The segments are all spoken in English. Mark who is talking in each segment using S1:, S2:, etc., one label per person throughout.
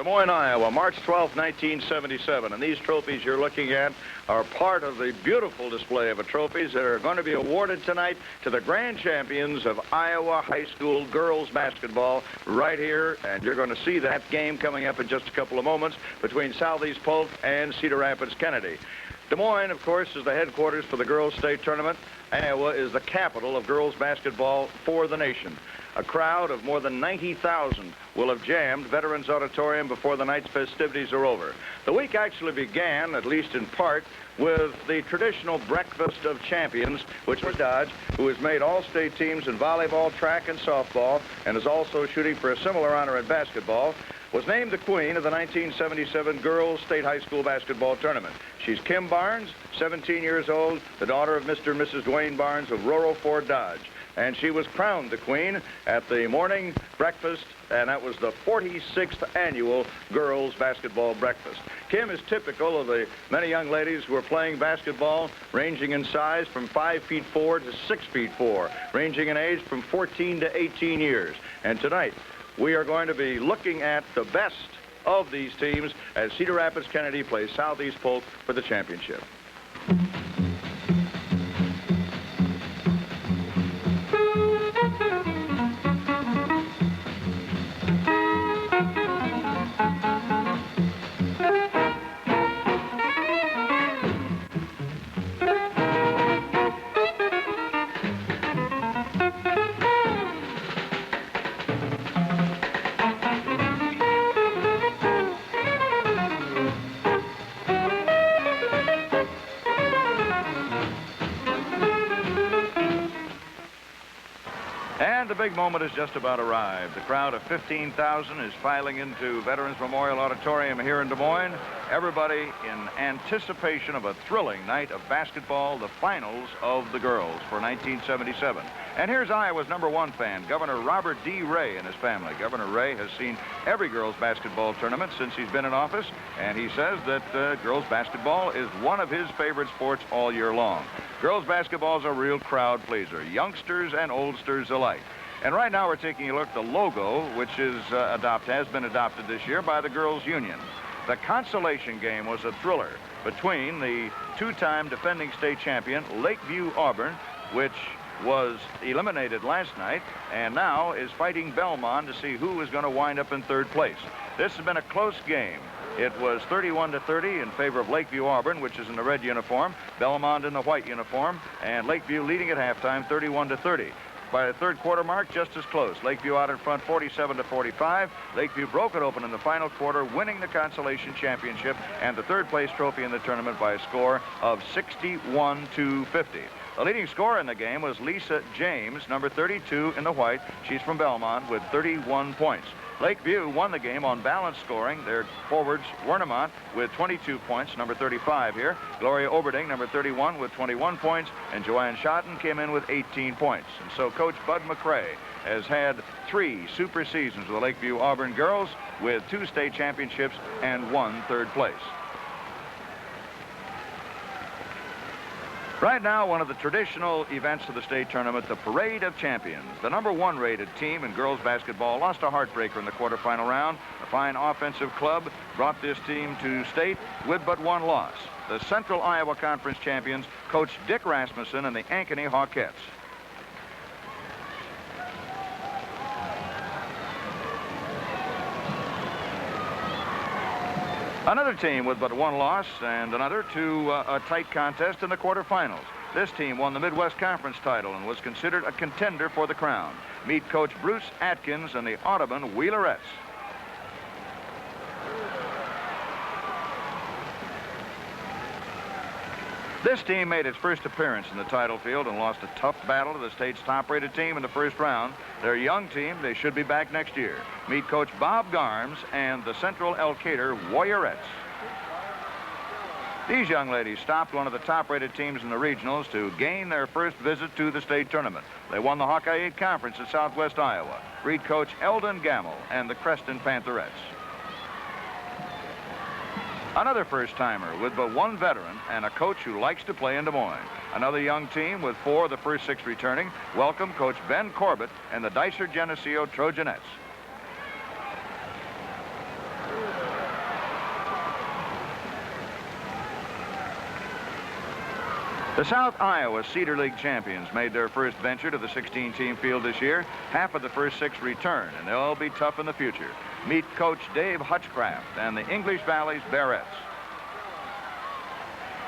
S1: Moines, Iowa, March 12, 1977. And these trophies you're looking at are part of the beautiful display of trophies that are going to be awarded tonight to the grand champions of Iowa high school girls basketball right here. And you're going to see that game coming up in just a couple of moments between Southeast Polk and Cedar Rapids Kennedy. Des Moines, of course, is the headquarters for the girls' state tournament. Iowa is the capital of girls basketball for the nation. A crowd of more than 90,000 will have jammed Veterans Auditorium before the night's festivities are over. The week actually began, at least in part, with the traditional Breakfast of Champions, which was Dodge, who has made all-state teams in volleyball, track, and softball, and is also shooting for a similar honor in basketball, was named the queen of the 1977 Girls State High School Basketball Tournament. She's Kim Barnes, 17 years old, the daughter of Mr. and Mrs. Dwayne Barnes of Roro Ford Dodge. And she was crowned the queen at the morning breakfast, and that was the 46th annual girls basketball breakfast. Kim is typical of the many young ladies who are playing basketball, ranging in size from 5'4" to 6'4", ranging in age from 14 to 18 years. And tonight, we are going to be looking at the best of these teams as Cedar Rapids Kennedy plays Southeast Polk for the championship. And the big moment has just about arrived. The crowd of 15,000 is filing into Veterans Memorial Auditorium here in Des Moines. Everybody in anticipation of a thrilling night of basketball, the finals of the girls for 1977. And here's Iowa's #1 fan, Governor Robert D. Ray and his family. Governor Ray has seen every girls basketball tournament since he's been in office, and he says that girls basketball is one of his favorite sports all year long. Girls basketball is a real crowd pleaser, youngsters and oldsters alike. And right now we're taking a look at the logo, which has been adopted this year by the Girls Union. The Consolation game was a thriller between the two-time defending state champion, Lakeview Auburn, which was eliminated last night, and now is fighting Belmont to see who is going to wind up in third place. This has been a close game. It was 31-30 in favor of Lakeview Auburn, which is in the red uniform, Belmont in the white uniform, and Lakeview leading at halftime 31-30. By the third quarter mark, just as close. Lakeview out in front 47-45. Lakeview broke it open in the final quarter, winning the Consolation Championship and the third place trophy in the tournament by a score of 61-50. The leading scorer in the game was Lisa James, number 32 in the white. She's from Belmont with 31 points. Lakeview won the game on balance scoring. Their forwards, Wernemont with 22 points, number 35 here. Gloria Oberding, number 31, with 21 points. And Joanne Schotten came in with 18 points. And so Coach Bud McCrae has had 3 super seasons with the Lakeview Auburn girls with 2 state championships and 1 third place. Right now, one of the traditional events of the state tournament, the Parade of Champions. The #1 rated team in girls basketball lost a heartbreaker in the quarterfinal round. A fine offensive club brought this team to state with but 1 loss. The Central Iowa Conference champions, Coach Dick Rasmussen and the Ankeny Hawkettes. Another team with but 1 loss and another to a tight contest in the quarterfinals. This team won the Midwest Conference title and was considered a contender for the crown. Meet Coach Bruce Atkins and the Audubon Wheelerettes. This team made its first appearance in the title field and lost a tough battle to the state's top-rated team in the first round. They're a young team. They should be back next year. Meet Coach Bob Garms and the Central Elkader Warriorettes. These young ladies stopped one of the top-rated teams in the regionals to gain their first visit to the state tournament. They won the Hawkeye 8 Conference at Southwest Iowa. Greet Coach Eldon Gamble and the Creston Pantherettes. Another first-timer with but 1 veteran and a coach who likes to play in Des Moines. Another young team with 4 of the first 6 returning. Welcome Coach Ben Corbett and the Dicer Geneseo Trojanettes. The South Iowa Cedar League champions made their first venture to the 16-team field this year. Half of the first 6 return, and they'll be tough in the future. Meet Coach Dave Hutchcraft and the English Valley's Bearettes.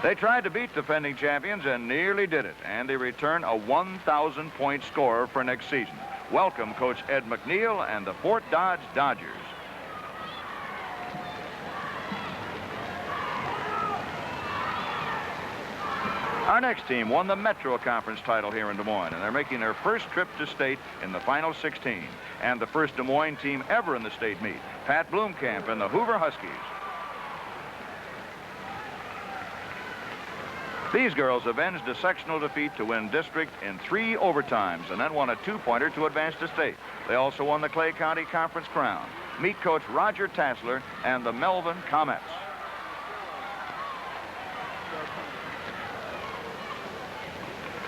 S1: They tried to beat defending champions and nearly did it, and they return a 1,000-point scorer for next season. Welcome Coach Ed McNeil and the Fort Dodge Dodgers. Our next team won the Metro Conference title here in Des Moines, and they're making their first trip to state in the Final 16, and the first Des Moines team ever in the state meet. Pat Bloomkamp and the Hoover Huskies. These girls avenged a sectional defeat to win district in 3 overtimes and then won a 2-pointer to advance to state. They also won the Clay County Conference crown. Meet Coach Roger Tassler and the Melvin Comets.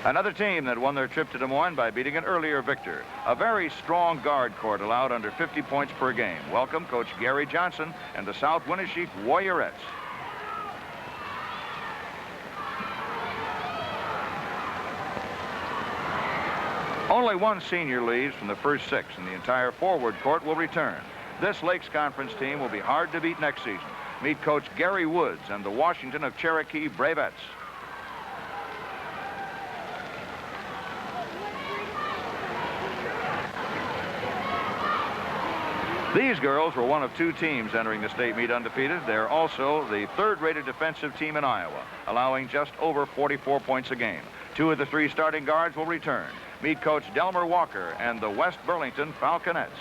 S1: Another team that won their trip to Des Moines by beating an earlier victor. A very strong guard court allowed under 50 points per game. Welcome Coach Gary Johnson and the South Winneshiek Warriorettes. Only 1 senior leaves from the first 6, and the entire forward court will return. This Lakes Conference team will be hard to beat next season. Meet Coach Gary Woods and the Washington of Cherokee Bravettes. These girls were one of 2 teams entering the state meet undefeated. They're also the 3rd-rated defensive team in Iowa, allowing just over 44 points a game. 2 of the 3 starting guards will return. Meet Coach Delmer Walker and the West Burlington Falconets.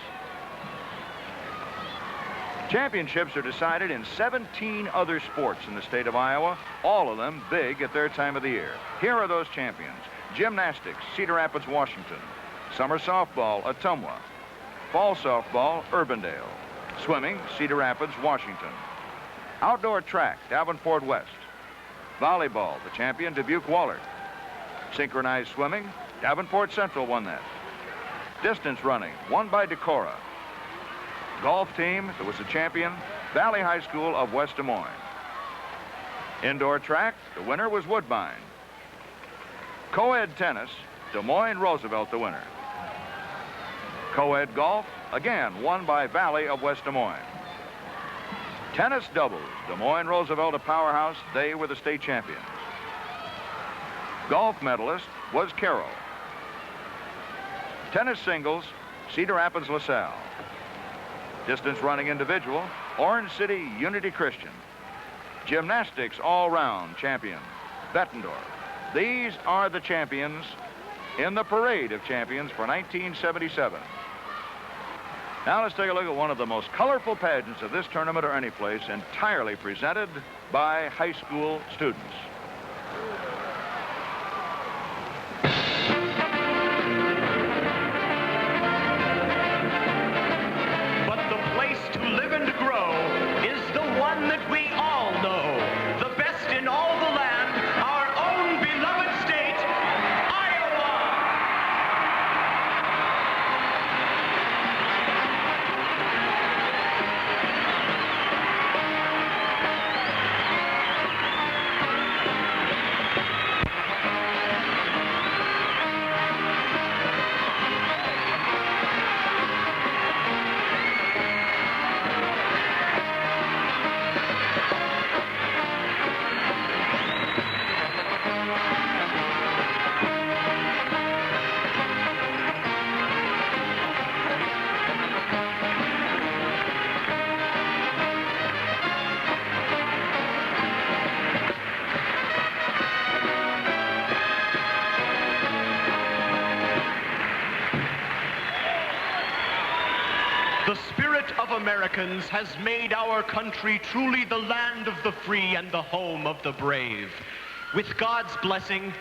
S1: Championships are decided in 17 other sports in the state of Iowa, all of them big at their time of the year. Here are those champions. Gymnastics, Cedar Rapids, Washington. Summer softball, Ottumwa. Fall softball, Urbandale. Swimming, Cedar Rapids, Washington. Outdoor track, Davenport West. Volleyball, the champion, Dubuque Wahlert. Synchronized swimming, Davenport Central won that. Distance running, won by Decorah. Golf team, that was the champion, Valley High School of West Des Moines. Indoor track, the winner was Woodbine. Co-ed tennis, Des Moines Roosevelt the winner. Co-ed golf, again, won by Valley of West Des Moines. Tennis doubles, Des Moines Roosevelt a powerhouse, they were the state champions. Golf medalist was Carroll. Tennis singles, Cedar Rapids LaSalle. Distance running individual, Orange City Unity Christian. Gymnastics all-round champion, Bettendorf. These are the champions in the parade of champions for 1977. Now let's take a look at one of the most colorful pageants of this tournament or any place, entirely presented by high school students.
S2: But the place to live and grow is the one that we all know. The best in all the land, our own beloved state, Iowa! The spirit of Americans has made our country truly the land of the free and the home of the brave. With God's blessing,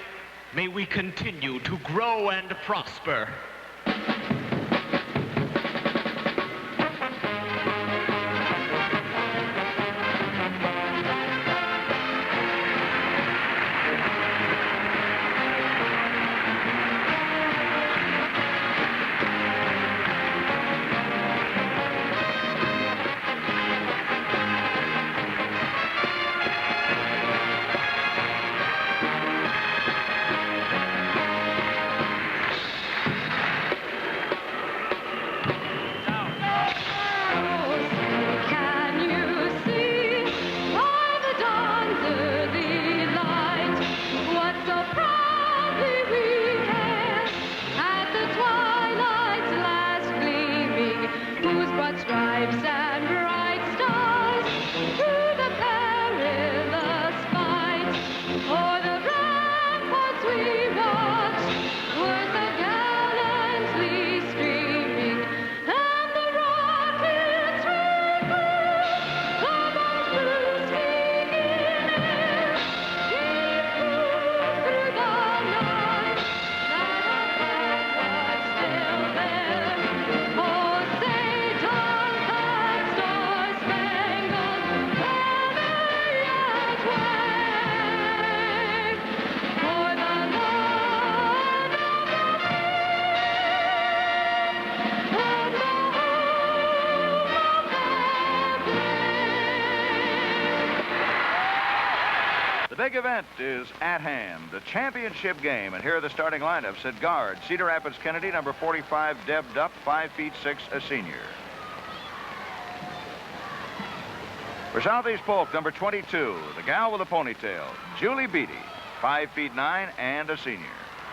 S2: may we continue to grow and prosper.
S3: stripes and bright stars through the perilous fight. O'er the ramparts we watched was the gallantly streaming, and the rockets recalled the bombs blue skin in air. It proved through the night that our flag was still there. Oh, say does that star-spangled banner yet wave for the love of the and the home of the brave.
S1: The big event is at hand, the championship game. And here are the starting lineups. At guard, Cedar Rapids Kennedy, number 45, Deb Dupp, 5 feet 6, a senior. For Southeast Polk, number 22, the gal with a ponytail, Julie Beatty, 5 feet 9, and a senior.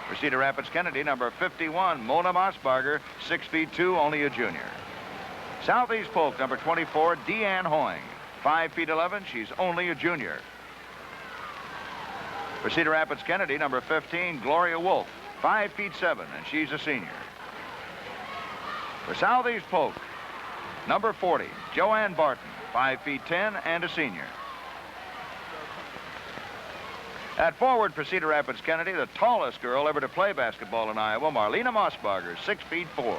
S1: For Cedar Rapids Kennedy, number 51, Mona Mossbarger, 6 feet 2, only a junior. Southeast Polk, number 24, Deanne Hoying, 5 feet 11, she's only a junior. For Cedar Rapids Kennedy, number 15, Gloria Wolf, 5 feet 7, and she's a senior. For Southeast Polk, number 40, Joanne Barton, 5 feet 10, and a senior. At forward for Cedar Rapids Kennedy, the tallest girl ever to play basketball in Iowa, Marlena Mossbarger, 6 feet 4.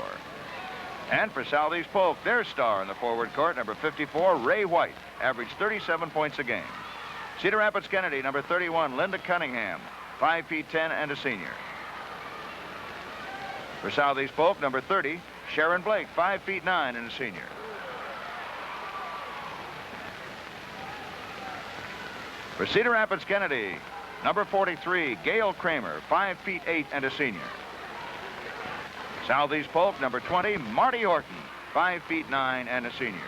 S1: And for Southeast Polk, their star in the forward court, number 54, Ray White, averaged 37 points a game. Cedar Rapids Kennedy, number 31, Linda Cunningham, 5 feet 10 and a senior. For Southeast Polk, number 30, Sharon Blake, 5 feet 9 and a senior. For Cedar Rapids Kennedy, number 43, Gail Kramer, 5 feet 8 and a senior. Southeast Polk, number 20, Marty Horton, 5 feet 9 and a senior.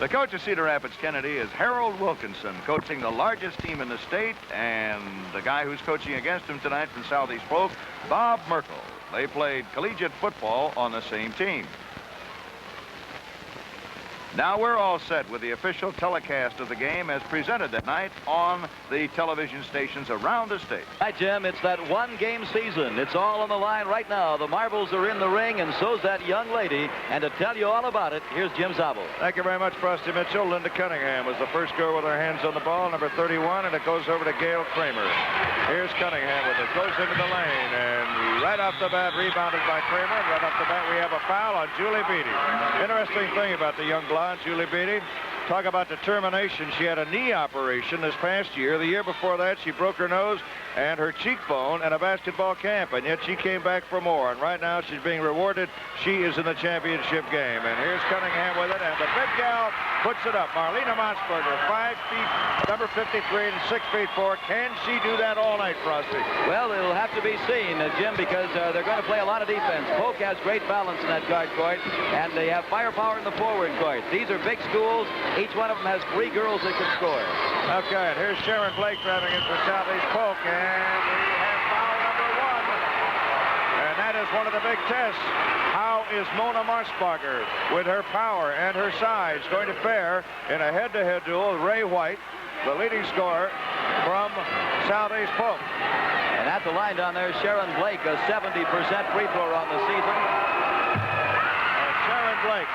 S1: The coach of Cedar Rapids Kennedy is Harold Wilkinson, coaching the largest team in the state, and the guy who's coaching against him tonight from Southeast Polk, Bob Merkel. They played collegiate football on the same team. Now we're all set with the official telecast of the game as presented that night on the television stations around the state.
S4: Hi, Jim. It's that one-game season. It's all on the line right now. The marbles are in the ring, and so's that young lady. And to tell you all about it, here's Jim Zabel.
S1: Thank you very much, Frosty Mitchell. Linda Cunningham was the first girl with her hands on the ball, number 31, and it goes over to Gail Kramer. Here's Cunningham with it. Goes into the lane, and right off the bat, rebounded by Kramer. And right off the bat, we have a foul on Julie Beatty. Interesting thing about the young blonde, Julie Beatty. Talk about determination. She had a knee operation this past year. The year before that, she broke her nose and her cheekbone at a basketball camp, and yet she came back for more. And right now, she's being rewarded. She is in the championship game. And here's Cunningham with it, and the big gal puts it up. Marlena Mossbarger, 5 feet, number 53, and 6 feet 4. Can she do that all night, Frosty?
S4: Well, it'll have to be seen, Jim, because they're going to play a lot of defense. Polk has great balance in that guard court, and they have firepower in the forward court. These are big schools. Each one of them has 3 girls that can score.
S1: Okay, and here's Sharon Blake driving in for Southeast Polk, and we have foul number 1. And that is one of the big tests. How is Mona Mossbarger, with her power and her size, going to fare in a head-to-head duel with Ray White, the leading scorer from Southeast Polk?
S4: And at the line down there, Sharon Blake, a 70% free thrower on the season.
S1: And Sharon Blake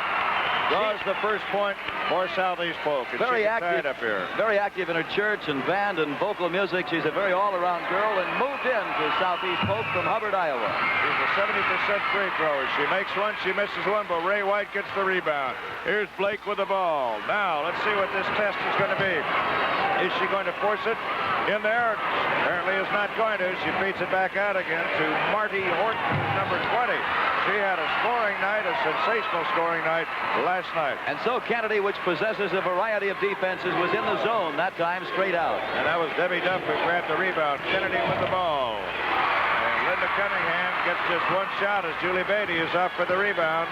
S1: draws the first point for Southeast Polk.
S4: Very active
S1: up here.
S4: Very active in her church and band and vocal music. She's a very all-around girl and moved into Southeast Polk from Hubbard, Iowa.
S1: She's a 70% free thrower. She makes one, she misses one, but Ray White gets the rebound. Here's Blake with the ball. Now, let's see what this test is going to be. Is she going to force it in there? Apparently is not going to. She feeds it back out again to Marty Horton, number 20. She had a scoring night, a sensational scoring night last night.
S4: And so Kennedy, which possesses a variety of defenses, was in the zone that time straight out.
S1: And that was Debbie Duff who grabbed the rebound. Kennedy with the ball. And Linda Cunningham gets just one shot as Julie Beatty is up for the rebound.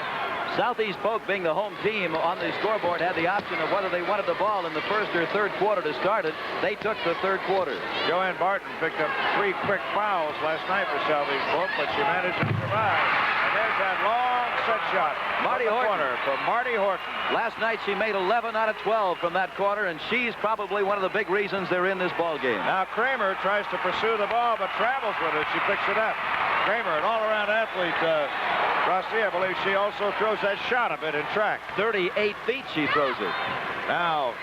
S4: Southeast Polk, being the home team on the scoreboard, had the option of whether they wanted the ball in the first or third quarter to start it. They took the third quarter.
S1: Joanne Barton picked up 3 quick fouls last night for Southeast Polk, but she managed to survive. And there's that long set shot.
S4: Marty
S1: from the
S4: Horton.
S1: corner from Marty Horton.
S4: Last night she made 11 out of 12 from that corner, and she's probably one of the big reasons they're in this ball game.
S1: Now Kramer tries to pursue the ball, but travels with it. She picks it up. Kramer, an all-around athlete. Frosty, I believe she also throws that shot a bit in track.
S4: 38 feet she throws it.
S1: Now,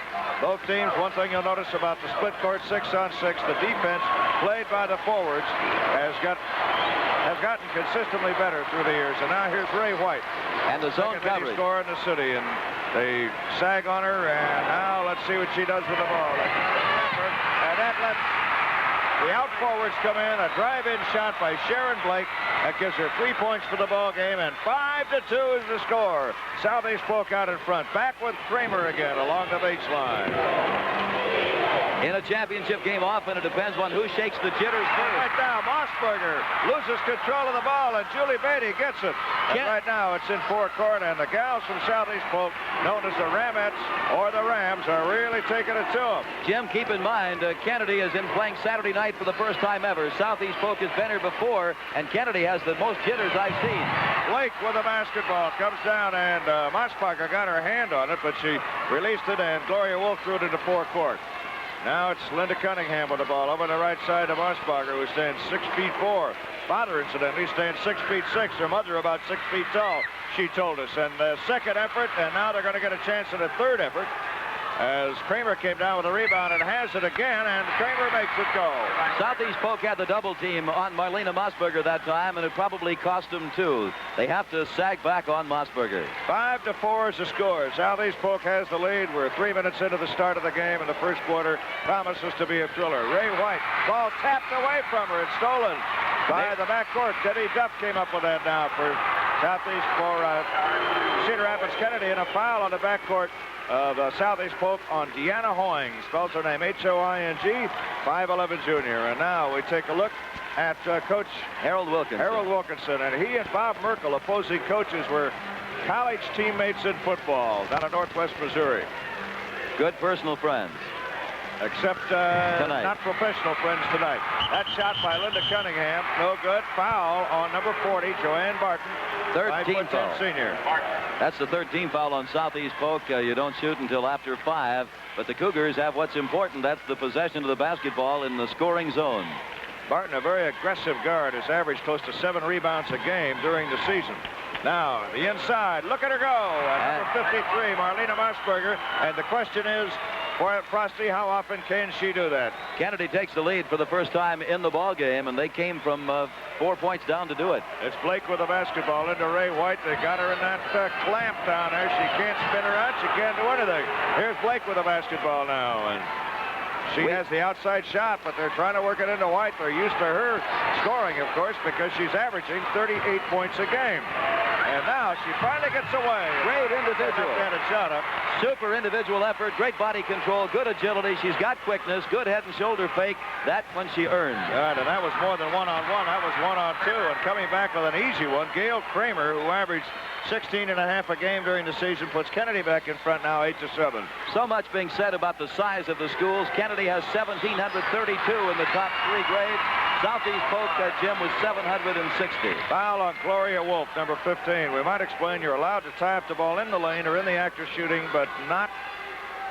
S1: both teams, one thing you'll notice about the split court 6-on-6, the defense played by the forwards has gotten consistently better through the years. And now here's Ray White.
S4: And the zone
S1: Second
S4: coverage.
S1: scorer in the city, and they sag on her, and now let's see what she does with the ball. And that lets the out forwards come in. A drive-in shot by Sharon Blake. That gives her 3 points for the ball game, and 5-2 is the score. Southeast Polk out in front. Back with Kramer again along the baseline.
S4: In a championship game, often it depends on who shakes the jitters first.
S1: Right now, Mossberger loses control of the ball, and Julie Beatty gets it. And right now, it's in forecourt, and the gals from Southeast Polk, known as the Ramettes or the Rams, are really taking it to them.
S4: Jim, keep in mind, Kennedy is in playing Saturday night for the first time ever. Southeast Polk has been here before, and Kennedy has the most jitters I've seen.
S1: Blake with the basketball comes down, and Mossberger got her hand on it, but she released it, and Gloria Wolf threw it into forecourt. Now it's Linda Cunningham with the ball over the right side of Mossberger, who stands 6'4". Father, incidentally, stands 6'6". Her mother about 6 feet tall, she told us. And the second effort, and now they're going to get a chance at a third effort, as Kramer came down with a rebound and has it again, and Kramer makes it go.
S4: Southeast Polk had the double team on Marlena Mossberger that time, and it probably cost them too. They have to sag back on Mossberger.
S1: 5-4 is the score. Southeast Polk has the lead. We're 3 minutes into the start of the game, and the first quarter promises to be a thriller. Ray White, ball tapped away from her. It's stolen by the backcourt. Debbie Duff came up with that now for Southeast, for Cedar Rapids Kennedy, and a foul on the backcourt of Southeast Polk on Deanna Hoying. Spells her name H-O-I-N-G, 5'11" junior. And now we take a look at Coach
S4: Harold Wilkinson.
S1: And he and Bob Merkel, opposing coaches, were college teammates in football down in Northwest Missouri.
S4: Good personal friends.
S1: Except not professional friends tonight. That shot by Linda Cunningham, no good. Foul on number 40, Joanne Barton.
S4: 13 foul.
S1: Senior.
S4: That's the 13th foul on Southeast Polk. You don't shoot until after 5, but the Cougars have what's important. That's the possession of the basketball in the scoring zone.
S1: Barton, a very aggressive guard, has averaged close to 7 rebounds a game during the season. Now, the inside, look at her go. Number 53, Marlena Mossberger. And the question is, for Frosty, how often can she do that?
S4: Kennedy takes the lead for the first time in the ball game, and they came from 4 points down to do it.
S1: It's Blake with the basketball into Ray White. They got her in that clamp down there. She can't spin her out. She can't do anything. Here's Blake with the basketball now. And she has the outside shot, but they're trying to work it into White. They're used to her scoring, of course, because she's averaging 38 points a game. And now she finally gets away.
S4: Great individual.
S1: Shot up.
S4: Super individual effort, great body control, good agility. She's got quickness, good head and shoulder fake. That one she earned.
S1: All right, and that was more than one-on-one. That was one-on-two. And coming back with an easy one, Gail Kramer, who averaged 16.5 a game during the season, puts Kennedy back in front now, 8-7.
S4: So much being said about the size of the schools. Kennedy has 1,732 in the top 3 grades. Southeast Polk, Jim, was 760.
S1: Foul on Gloria Wolf, number 15. We might explain you're allowed to tie up the ball in the lane or in the act of shooting, but not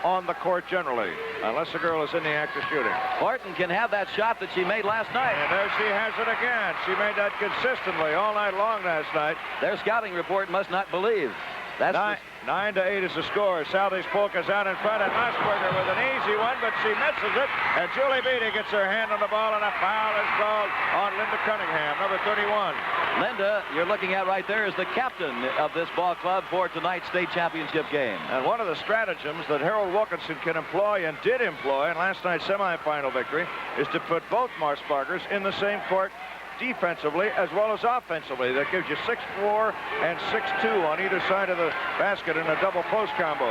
S1: on the court generally, unless the girl is in the act of shooting.
S4: Horton can have that shot that she made last night.
S1: And there she has it again. She made that consistently all night long last night.
S4: Their scouting report must not believe. That's
S1: 9-8 is the score. Southeast Polk is out in front, and Mossberger with an easy one, but she misses it. And Julie Beatty gets her hand on the ball, and a foul is called on Linda Cunningham, number 31.
S4: Linda, you're looking at right there, is the captain of this ball club for tonight's state championship game.
S1: And one of the stratagems that Harold Wilkinson can employ and did employ in last night's semifinal victory is to put both Mossbergers in the same court defensively as well as offensively. That gives you 6'4" and 6'2" on either side of the basket in a double post combo.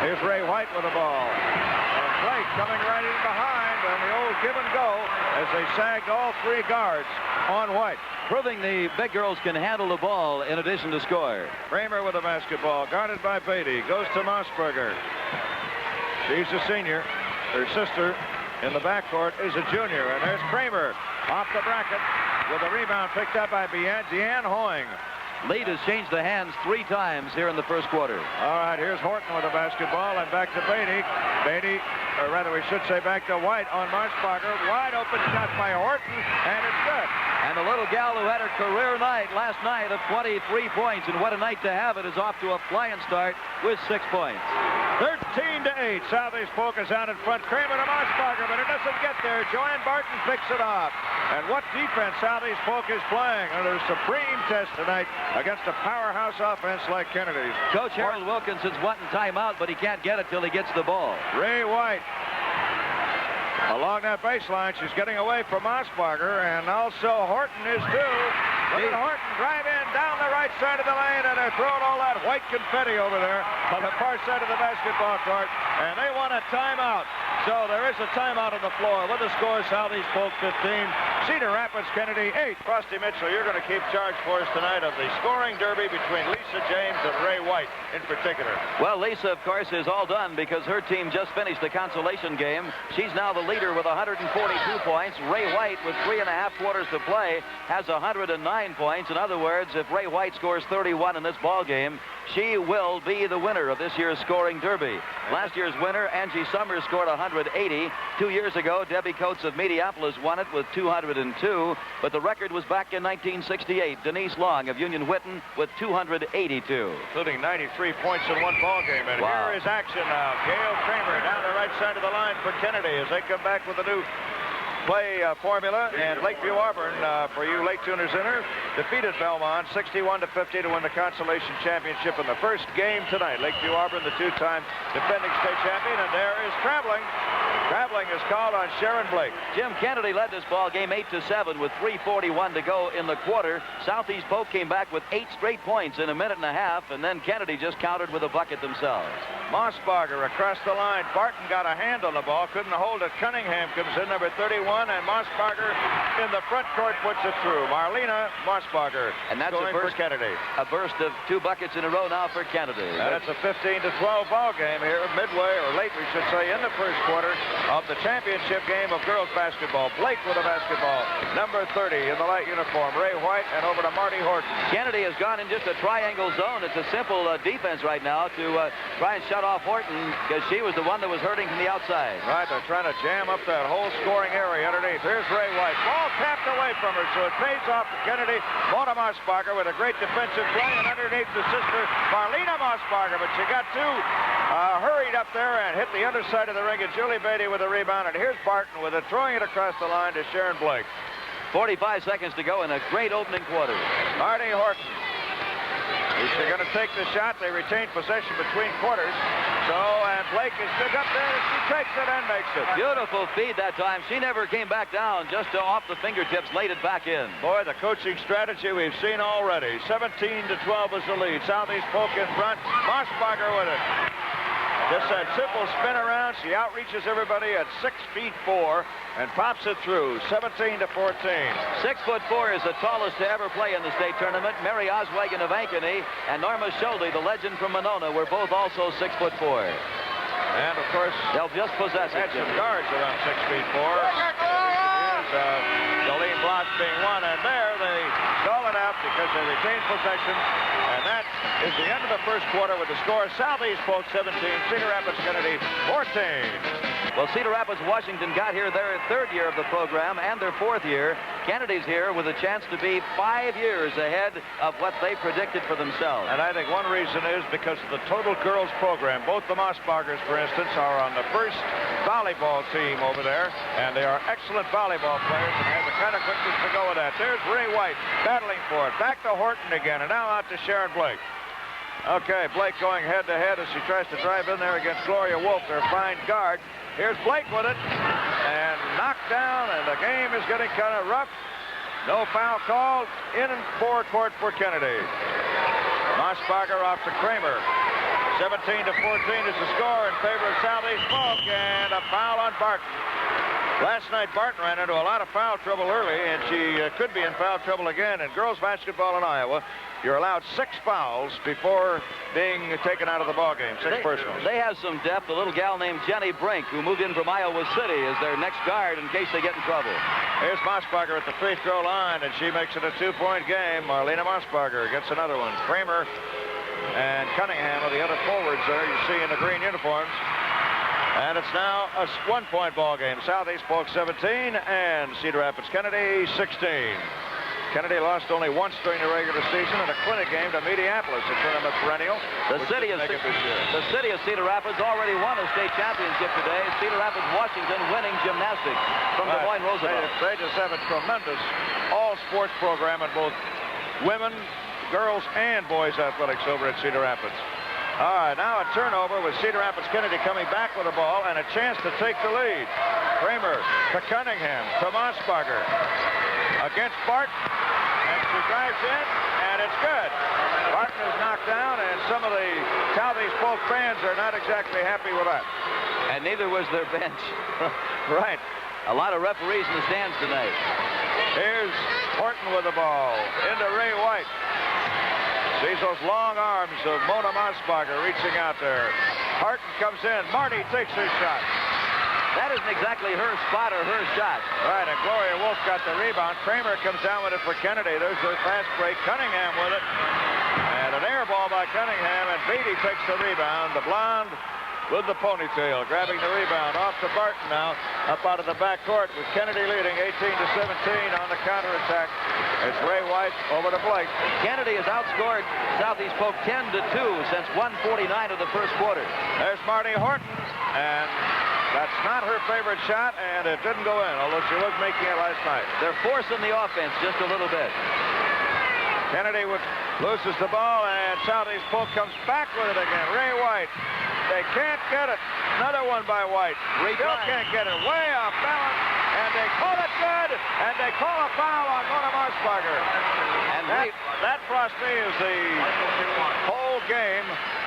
S1: Here's Ray White with the ball. And Blake coming right in behind on the old give and go as they sagged all 3 guards on White.
S4: Proving the big girls can handle the ball in addition to score.
S1: Kramer with the basketball, guarded by Beatty. Goes to Mossberger. She's a senior. Her sister in the backcourt is a junior. And there's Kramer off the bracket with a rebound picked up by Deanne Hoying.
S4: Lead has changed the hands 3 times here in the first quarter.
S1: All right, here's Horton with the basketball, and back to Beatty. Beatty, or rather we should say back to White on Marshbacher. Wide open shot by Horton, and it's good.
S4: And the little gal who had her career night last night of 23 points, and what a night to have it, is off to a flying start with 6 points.
S1: 13-8. Southeast Polk is out in front. Kramer to Marshbacher, but it doesn't get there. Joanne Barton picks it off. And what defense Southeast Polk is playing under a supreme test tonight against a powerhouse offense like Kennedy's.
S4: Coach Harold Wilkinson's wanting timeout, but he can't get it till he gets the ball.
S1: Ray White along that baseline. She's getting away from Marshbacher, and also Horton is too. Look at Horton drive in down the right side of the lane, and they're throwing all that white confetti over there on the far side of the basketball court, and they want a timeout. So there is a timeout on the floor with the score Southeast Polk 15, Cedar Rapids Kennedy 8. Frosty Mitchell, you're going to keep charge for us tonight of the scoring derby between Lisa James and Ray White in particular.
S4: Well, Lisa, of course, is all done because her team just finished the consolation game. She's now the leader with 142 points. Ray White, with 3.5 quarters to play, has 109 points. In other words, if Ray White scores 31 in this ball game, she will be the winner of this year's scoring derby. Last year's winner, Angie Summers, scored 180. 2 years ago, Debbie Coates of Mediapolis won it with 202, but the record was back in 1968. Denise Long of Union Whitten with 282.
S1: Including 93 points in one ball game. And
S4: wow.
S1: Here is action now. Gail Kramer down the right side of the line for Kennedy as they come back with a new play formula, and Lakeview Auburn, for you late tuners in her, defeated Belmont 61-50 to win the consolation championship in the first game tonight. Lakeview Auburn, the 2-time defending state champion, and there is traveling. Traveling is called on Sharon Blake.
S4: Jim Kennedy led this ball game 8-7 with 3:41 to go in the quarter. Southeast Polk came back with 8 straight points in a minute and a half, and then Kennedy just countered with a bucket themselves.
S1: Mossbarger across the line. Barton got a hand on the ball, couldn't hold it. Cunningham comes in, number 31, and Mossbarger in the front court puts it through. Marlena Mossbarger,
S4: and that's
S1: going for Kennedy.
S4: A burst of 2 buckets in a row now for Kennedy.
S1: And it's a 15-12 ball game here, midway, or late, we should say, in the first quarter of the championship game of girls basketball. Blake with a basketball, number 30 in the light uniform. Ray White, and over to Marty Horton.
S4: Kennedy has gone in just a triangle zone. It's a simple defense right now to try and shut off Horton, because she was the one that was hurting from the outside.
S1: Right, they're trying to jam up that whole scoring area underneath. Here's Ray White. Ball tapped away from her, so it pays off to Kennedy. Mona Mossbarger with a great defensive play, and underneath the sister, Marlena Mossbarger, but she got too hurried up there and hit the underside of the ring, and Julie Beatty with a rebound. And here's Barton with it, throwing it across the line to Sharon Blake.
S4: 45 seconds to go in a great opening quarter.
S1: Marty Horton. They're going to take the shot. They retain possession between quarters. So, and Blake is good up there, and she takes it and makes it.
S4: Beautiful feed that time. She never came back down, just off the fingertips, laid it back in.
S1: Boy, the coaching strategy we've seen already. 17-12 is the lead. Southeast Polk in front. Mossbarger with it. Just that simple spin around. She outreaches everybody at 6'4" and pops it through. 17-14.
S4: 6'4" is the tallest to ever play in the state tournament. Mary Oswagon of Ankeny and Norma Schulte, the legend from Monona, were both also 6'4".
S1: And of course,
S4: they'll just possess it.
S1: Had some guards around 6'4". Here's Jolene Bloss being one, and there they stall it out because they retain possession. And that is the end of the first quarter with the score Southeast Polk 17, Cedar Rapids Kennedy 14.
S4: Well, Cedar Rapids, Washington got here their 3rd year of the program and their 4th year. Kennedy's here with a chance to be 5 years ahead of what they predicted for themselves.
S1: And I think one reason is because of the total girls program. Both the Mossbargers, for instance, are on the first volleyball team over there, and they are excellent volleyball players and have the kind of quickness to go with that. There's Ray White battling for it. Back to Horton again, and now out to Sharon Blake. Okay, Blake going head-to-head as she tries to drive in there against Gloria Wolf, their fine guard. Here's Blake with it, and knocked down, and the game is getting kind of rough. No foul called in forecourt for Kennedy. Mossbarger off to Kramer. 17-14 is the score in favor of Southeast Polk, and a foul on Barton. Last night, Barton ran into a lot of foul trouble early, and she could be in foul trouble again. In girls basketball in Iowa, you're allowed 6 fouls before being taken out of the ballgame. 6 personals.
S4: They have some depth. A little gal named Jenny Brink, who moved in from Iowa City, is their next guard in case they get in trouble.
S1: Here's Mossbacher at the free throw line, and she makes it a 2-point game. Marlena Mossbacher gets another one. Kramer and Cunningham are the other forwards there you see in the green uniforms. And it's now a 1-point ball game. Southeast Polk 17 and Cedar Rapids Kennedy 16. Kennedy lost only once during the regular season in a clinic game to Mediapolis, a tournament perennial.
S4: The city of Cedar Rapids already won a state championship today. Cedar Rapids, Washington winning gymnastics from Des Moines Roosevelt.
S1: They just have a tremendous all-sports program in both women, girls, and boys athletics over at Cedar Rapids. All right, now a turnover with Cedar Rapids Kennedy coming back with the ball and a chance to take the lead. Kramer to Cunningham to Mossbacher against Barton, and she drives in, and it's good. Barton is knocked down, and some of the Southeast Polk fans are not exactly happy with that.
S4: And neither was their bench.
S1: Right.
S4: A lot of referees in the stands tonight.
S1: Here's Horton with the ball into Ray White. Sees those long arms of Mona Mossbacher reaching out there. Horton comes in. Marty takes his shot.
S4: That isn't exactly her spot or her shot.
S1: Right, and Gloria Wolf got the rebound. Kramer comes down with it for Kennedy. There's the fast break. Cunningham with it. And an air ball by Cunningham, and Beatty takes the rebound. The blonde with the ponytail, grabbing the rebound off to Barton now, up out of the backcourt with Kennedy leading 18-17 on the counterattack. It's Ray White over to Blake.
S4: Kennedy has outscored Southeast Polk 10-2 since 1:49 of the first quarter.
S1: There's Marty Horton, and that's not her favorite shot, and it didn't go in, although she was making it last night.
S4: They're forcing the offense just a little bit.
S1: Kennedy loses the ball, and Southeast Polk comes back with it again. Ray White. They can't get it. Another one by White. Still can't get it. Way off balance. And they call it good. And they call a foul on Mona Mossbacher. And that, Frosty, is the whole game.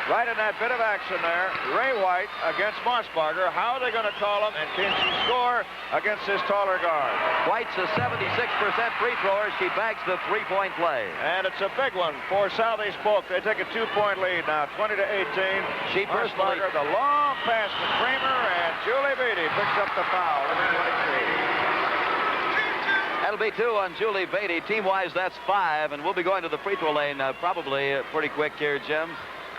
S1: Right in that bit of action there. Ray White against Mossbacher. How are they going to call him? And can she score against this taller guard?
S4: White's a 76% free thrower. She bags the 3-point play.
S1: And it's a big one for Southeast Polk. They take a 2-point lead now, 20-18.
S4: She personally,
S1: the long pass to Kramer, and Julie Beatty picks up the foul.
S4: That'll be 2 on Julie Beatty. Team-wise, that's 5, and we'll be going to the free throw lane probably pretty quick here, Jim.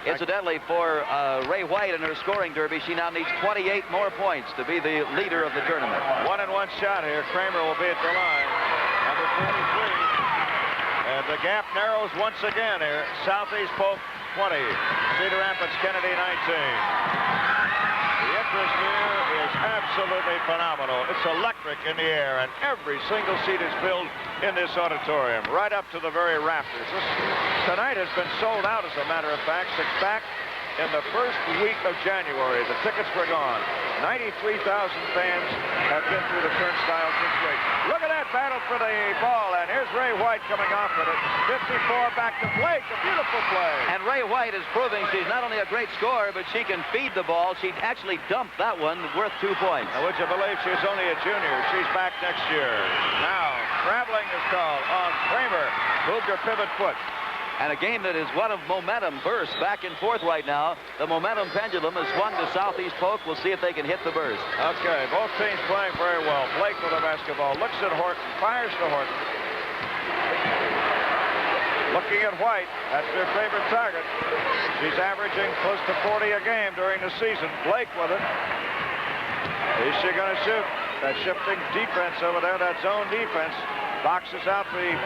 S4: Incidentally, for Ray White in her scoring derby, she now needs 28 more points to be the leader of the tournament.
S1: 1-and-1 shot here. Kramer will be at the line. Number 43. And the gap narrows once again here. Southeast Polk 20. Cedar Rapids Kennedy 19. The interest here is absolutely phenomenal. It's electric in the air, and every single seat is filled in this auditorium, right up to the very rafters. Tonight has been sold out, as a matter of fact. Back in the first week of January, the tickets were gone. 93,000 fans have been through the turnstiles this week. Look at that battle for the ball, and here's Ray White coming off with it. 54 back to Blake, a beautiful play.
S4: And Ray White is proving she's not only a great scorer, but she can feed the ball. She actually dumped that one, worth 2 points.
S1: Now, would you believe she's only a junior? She's back next year. Now, traveling is called on Kramer. Moved her pivot foot.
S4: And a game that is one of momentum burst back and forth right now. The momentum pendulum has swung to Southeast Polk. We'll see if they can hit the burst.
S1: Okay, both teams playing very well. Blake with the basketball. Looks at Horton. Fires to Horton. Looking at White. That's their favorite target. She's averaging close to 40 a game during the season. Blake with it. Is she going to shoot? That shifting defense over there, that zone defense, boxes out the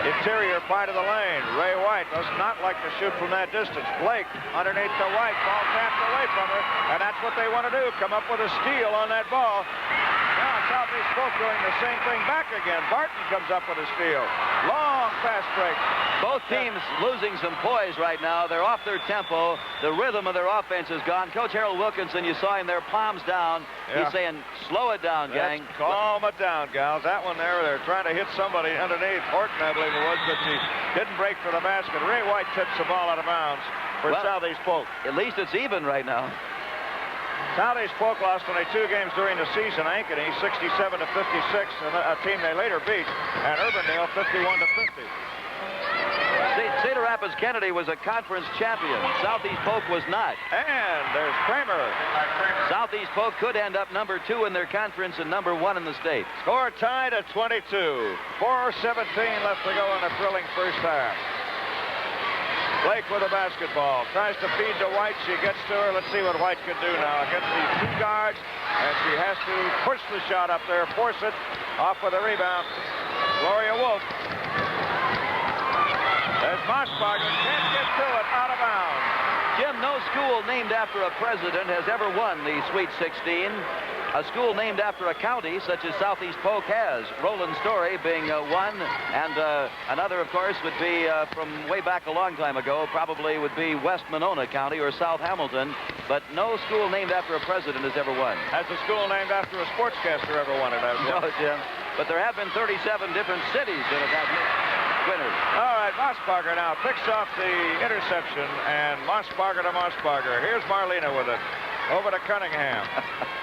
S1: interior part of the lane. Ray White does not like to shoot from that distance. Blake underneath to White. Ball tapped away from her, and that's what they want to do. Come up with a steal on that ball. Now Southeast Polk doing the same thing back again. Barton comes up with a steal. Long fast break.
S4: Both teams losing some poise right now. They're off their tempo. The rhythm of their offense is gone. Coach Harold Wilkinson, you saw him there, palms down.
S1: Yeah.
S4: He's saying, slow it down, gang.
S1: Calm it down, gals. That one there, they're trying to hit somebody underneath. Horton, I believe it was, but she didn't break for the basket. Ray White tips the ball out of bounds for Southeast Polk.
S4: At least it's even right now.
S1: Southeast Polk lost only 2 games during the season. Ankeny 67-56, a team they later beat, and Urbandale 51-50.
S4: Cedar Rapids Kennedy was a conference champion. Southeast Polk was not.
S1: And there's Kramer.
S4: Southeast Polk could end up number 2 in their conference and number 1 in the state.
S1: Score tied at 22. 4:17 left to go in a thrilling first half. Blake with a basketball. Tries to feed to White. She gets to her. Let's see what White can do now against these 2 guards. And she has to push the shot up there, force it. Off with a rebound. Gloria Wolf. As Mossbarger can't get to it, out of bounds.
S4: Jim, no school named after a president has ever won the Sweet 16. A school named after a county, such as Southeast Polk has. Roland Story being one, and another, of course, would be from way back a long time ago, probably would be West Monona County or South Hamilton. But no school named after a president has ever won.
S1: Has a school named after a sportscaster ever won it?
S4: No, Jim. But there have been 37 different cities that have had winners.
S1: All right, Mossbarger now picks off the interception, and Mossbarger to Mossbarger. Here's Marlena with it. Over to Cunningham.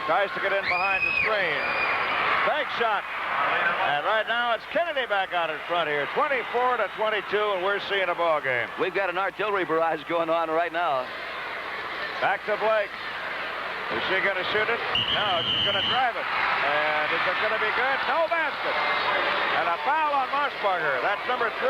S1: Tries to get in behind the screen. Bank shot. And right now it's Kennedy back out in front here. 24-22, and we're seeing a ball game.
S4: We've got an artillery barrage going on right now.
S1: Back to Blake. Is she going to shoot it? No, she's going to drive it. And is it going to be good? No basket. And a foul on Mossbarger. That's number 3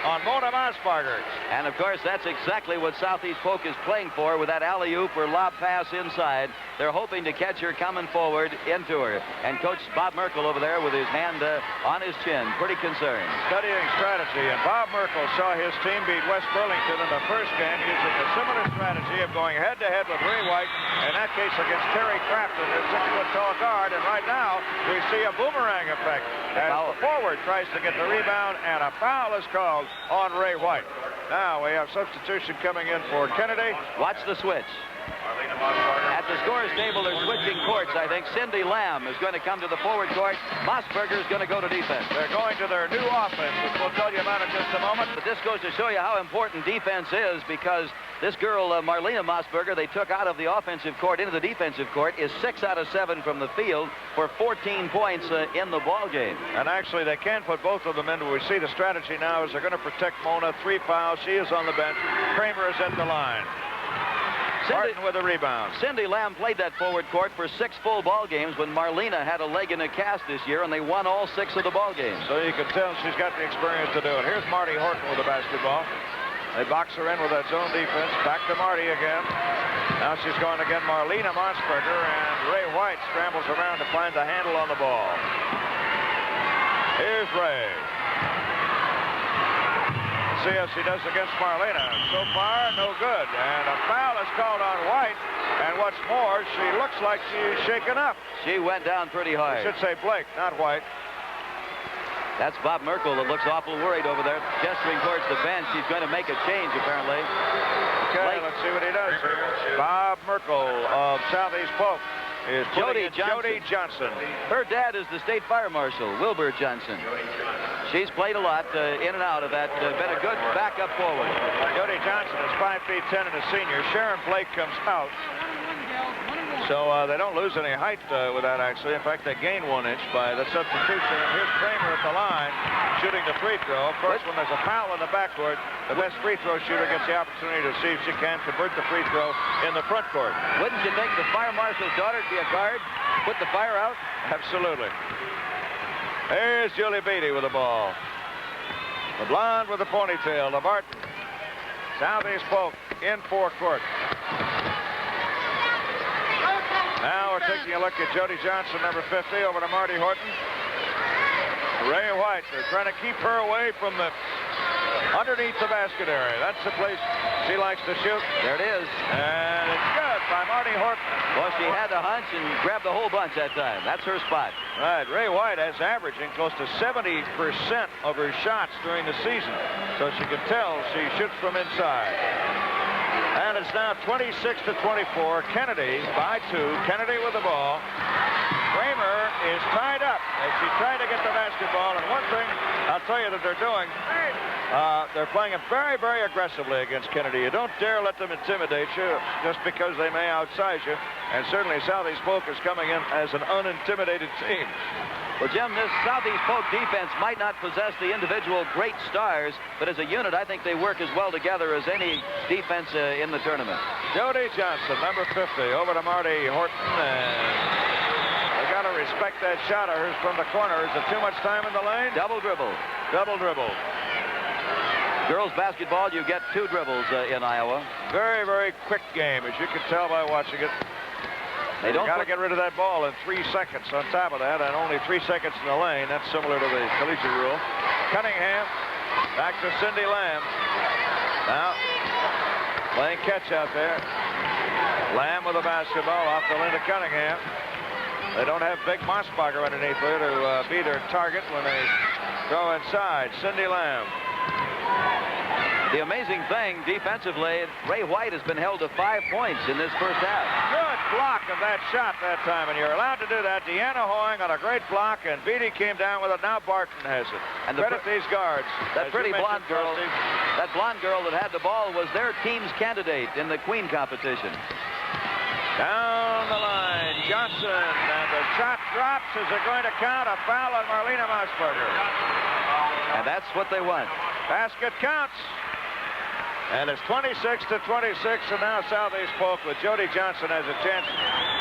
S1: on Mona Mossbarger.
S4: And, of course, that's exactly what Southeast Polk is playing for with that alley-oop or lob pass inside. They're hoping to catch her coming forward into her. And Coach Bob Merkel over there with his hand on his chin, pretty concerned.
S1: Studying strategy, and Bob Merkel saw his team beat West Burlington in the first game using a similar strategy of going head-to-head with Ray White, in that case against Terry Crafton, a 6-foot-tall guard. And right now, we see a boomerang effect. As the forward tries to get the rebound, and a foul is called on Ray White. Now we have substitution coming in for Kennedy.
S4: Watch the switch. At the scores table, they're switching courts, I think. Cindy Lamb is going to come to the forward court. Mossberger is going to go to defense.
S1: They're going to their new offense, which we'll tell you about in just a moment.
S4: But this goes to show you how important defense is, because this girl, Marlena Mossberger, they took out of the offensive court into the defensive court, is 6 out of 7 from the field for 14 points in the ball game.
S1: And actually, they can put both of them in. We see the strategy now is they're going to protect Mona. 3 fouls. She is on the bench. Kramer is at the line. Martin with a rebound.
S4: Cindy Lamb played that forward court for 6 full ball games when Marlena had a leg in a cast this year, and they won all 6 of the ball games.
S1: So you can tell she's got the experience to do it. Here's Marty Horton with the basketball. They box her in with that zone defense. Back to Marty again. Now she's going again, Marlena Mossberger, and Ray White scrambles around to find the handle on the ball. Here's Ray. See how she does against Marlena. So far, no good. And a foul is called on White. And what's more, she looks like she's shaken up.
S4: She went down pretty hard.
S1: I should say Blake, not White.
S4: That's Bob Merkel that looks awful worried over there, gesturing towards the bench. He's going to make a change, apparently.
S1: Okay,
S4: Blake.
S1: let's see what he does here. Bob Merkel of Southeast Polk is
S4: Jody
S1: Johnson.
S4: Her dad is the state fire marshal, Wilbur Johnson. She's played a lot in and out of that. Been a good backup forward.
S1: Jody Johnson is 5'10" and a senior. Sharon Blake comes out. So they don't lose any height with that, actually. In fact, they gain 1 inch by the substitution. And here's Kramer at the line, shooting the free throw. Of course, when there's a foul in the backcourt, the best free throw shooter gets the opportunity to see if she can convert the free throw in the front court.
S4: Wouldn't you think the fire marshal's daughter to be a guard? Put the fire out?
S1: Absolutely. Here's Julie Beatty with the ball. The blonde with the ponytail, the Barton. Southeast Polk in forecourt. Now we're taking a look at Jody Johnson, number 50, over to Marty Horton. Ray White, they're trying to keep her away from the underneath the basket area. That's the place she likes to shoot.
S4: There it is.
S1: And it's good. by Marty Horton.
S4: Well, she had the hunch and grabbed the whole bunch that time. That's her spot.
S1: Right. Ray White has averaging close to 70% of her shots during the season. So she can tell she shoots from inside. And it's now 26-24. Kennedy by 2. Kennedy with the ball. Kramer is tied up as she tried to get the basketball. And one thing I'll tell you that they're doing, they're playing it very, very aggressively against Kennedy. You don't dare let them intimidate you just because they may outsize you. And certainly Southeast Polk is coming in as an unintimidated team.
S4: Well, Jim, this Southeast Polk defense might not possess the individual great stars, but as a unit, I think they work as well together as any defense in the tournament.
S1: Jody Johnson, number 50, over to Marty Horton. And they got to respect that shot of hers from the corner. Is it too much time in the lane?
S4: Double dribble.
S1: Double dribble.
S4: Girls basketball, you get 2 dribbles in Iowa.
S1: Very, very quick game, as you can tell by watching it.
S4: They don't
S1: got to get rid of that ball in 3 seconds on top of that, and only 3 seconds in the lane. That's similar to the collegiate rule. Cunningham back to Cindy Lamb. Now playing catch out there. Lamb with the basketball off to Linda Cunningham. They don't have Big Mossbacher underneath there to be their target when they throw inside. Cindy Lamb.
S4: The amazing thing defensively, Ray White has been held to 5 points in this first half.
S1: Good block of that shot that time, and you're allowed to do that. Deanna Hoying on a great block, and Beatty came down with it. Now Barton has it.
S4: And
S1: credit these guards.
S4: That pretty blonde girl, that blonde girl that had the ball was their team's candidate in the Queen competition.
S1: Down the line, Johnson, and the shot drops. Is it going to count? A foul on Marlena Mossberger.
S4: And that's what they want.
S1: Basket counts. And it's 26-26, and now Southeast Polk with Jody Johnson has a chance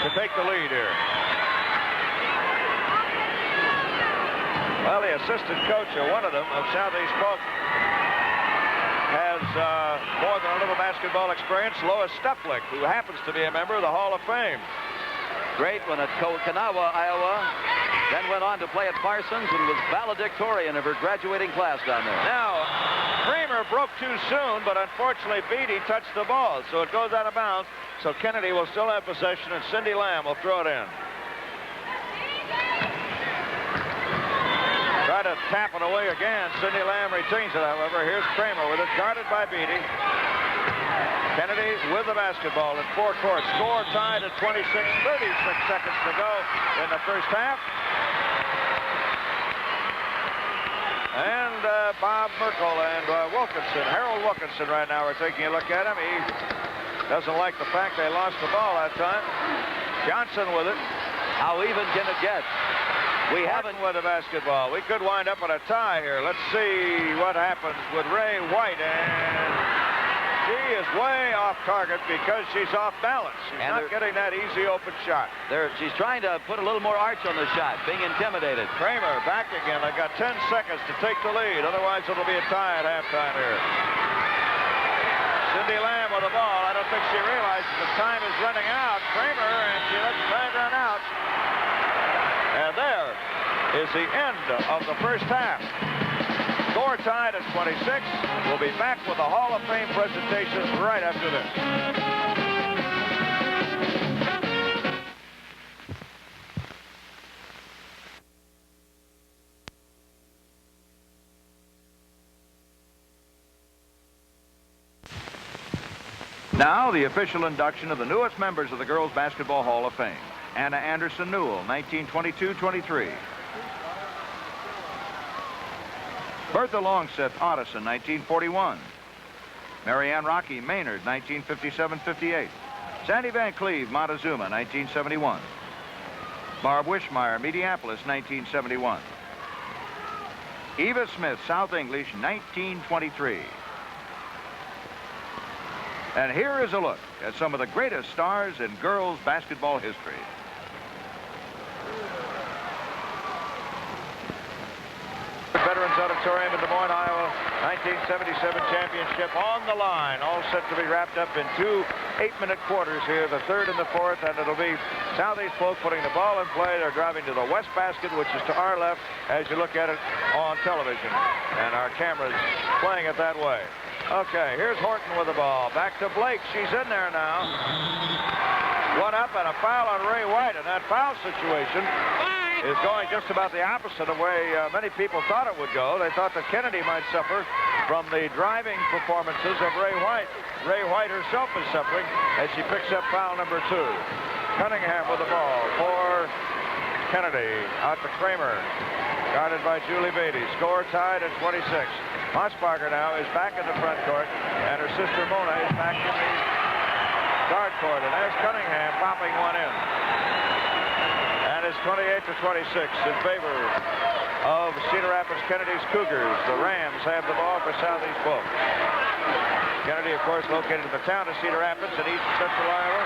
S1: to take the lead here. Well, the assistant coach, or one of them, of Southeast Polk, has more than a little basketball experience. Lois Steplik, who happens to be a member of the Hall of Fame.
S4: Great one at Kanawha, Iowa. Then went on to play at Parsons and was valedictorian of her graduating class down there.
S1: Now, Kramer broke too soon, but unfortunately Beatty touched the ball, so it goes out of bounds. So Kennedy will still have possession, and Cindy Lamb will throw it in. Try to tap it away again. Cindy Lamb retains it, however. Here's Kramer with it, guarded by Beatty. Kennedy with the basketball in 4 courts. Score tied at 26, 36 seconds to go in the first half. And Bob Merkel and Wilkinson, Harold Wilkinson right now are taking a look at him. He doesn't like the fact they lost the ball that time. Johnson with it.
S4: How even can it get? We haven't
S1: with the basketball. We could wind up in a tie here. Let's see what happens with Ray White. And she is way off target because she's off balance. She's not getting that easy open shot.
S4: She's trying to put a little more arch on the shot, being intimidated.
S1: Kramer back again. They've got 10 seconds to take the lead. Otherwise, it'll be a tie at halftime here. Cindy Lamb with the ball. I don't think she realizes the time is running out. Kramer, and she lets time run out. And there is the end of the first half. Score tied at 26. We'll be back with the Hall of Fame presentation right after this. Now, the official induction of the newest members of the Girls Basketball Hall of Fame. Anna Anderson Newell, 1922-23. Bertha Longset Otteson, 1941. Marianne Rocky Maynard, 1957-58. Sandy Van Cleve Montezuma, 1971. Barb Wishmeyer, Mediapolis, 1971. Eva Smith, South English, 1923. And here is a look at some of the greatest stars in girls' basketball history. Veterans Auditorium in Des Moines, Iowa, 1977 championship on the line. All set to be wrapped up in 2 8-minute quarters here, the third and the fourth, and it'll be Southeast Polk putting the ball in play. They're driving to the west basket, which is to our left as you look at it on television. And our cameras playing it that way. Okay, here's Horton with the ball. Back to Blake. She's in there now. One up and a foul on Ray White. And that foul situation is going just about the opposite of the way many people thought it would go. They thought that Kennedy might suffer from the driving performances of Ray White. Ray White herself is suffering as she picks up foul number 2. Cunningham with the ball for Kennedy. Out to Kramer. Guarded by Julie Beatty. Score tied at 26. Mossbarger now is back in the front court, and her sister Mona is back in the guard court. And there's Cunningham popping one in. And it's 28 to 26 in favor of Cedar Rapids Kennedy's Cougars. The Rams have the ball for Southeast Polk. Kennedy, of course, located in the town of Cedar Rapids in east central Iowa.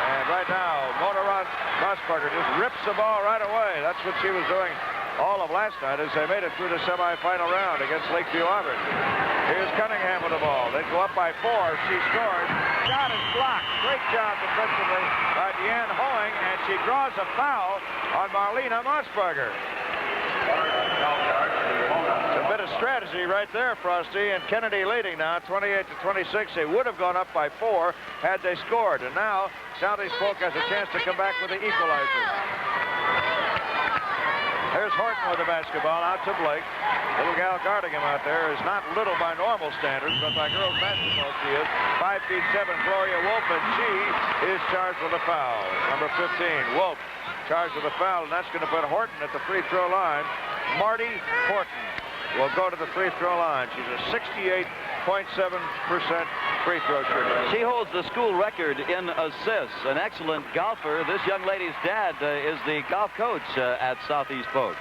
S1: And right now, Mona Mossbarger just rips the ball right away. That's what she was doing all of last night as they made it through the semifinal round against Lakeview Auburn. Here's Cunningham with the ball. They go up by 4. She scores. Shot is blocked. Great job defensively by Deanne Hoeing, and she draws a foul on Marlena Mossbarger. A bit of strategy right there, Frosty, and Kennedy leading now 28 to 26. They would have gone up by 4 had they scored, and now Southeast Polk has a chance to come back with the equalizer. There's Horton with the basketball out to Blake. Little gal guarding him out there is not little by normal standards, but by girls basketball she is. 5'7", Gloria Wolf, and she is charged with a foul. Number 15, Wolf, charged with a foul, and that's going to put Horton at the free throw line. Marty Horton will go to the free throw line. She's a 68.7% free throw shooter.
S4: She holds the school record in assists. An excellent golfer. This young lady's dad is the golf coach at Southeast Polk.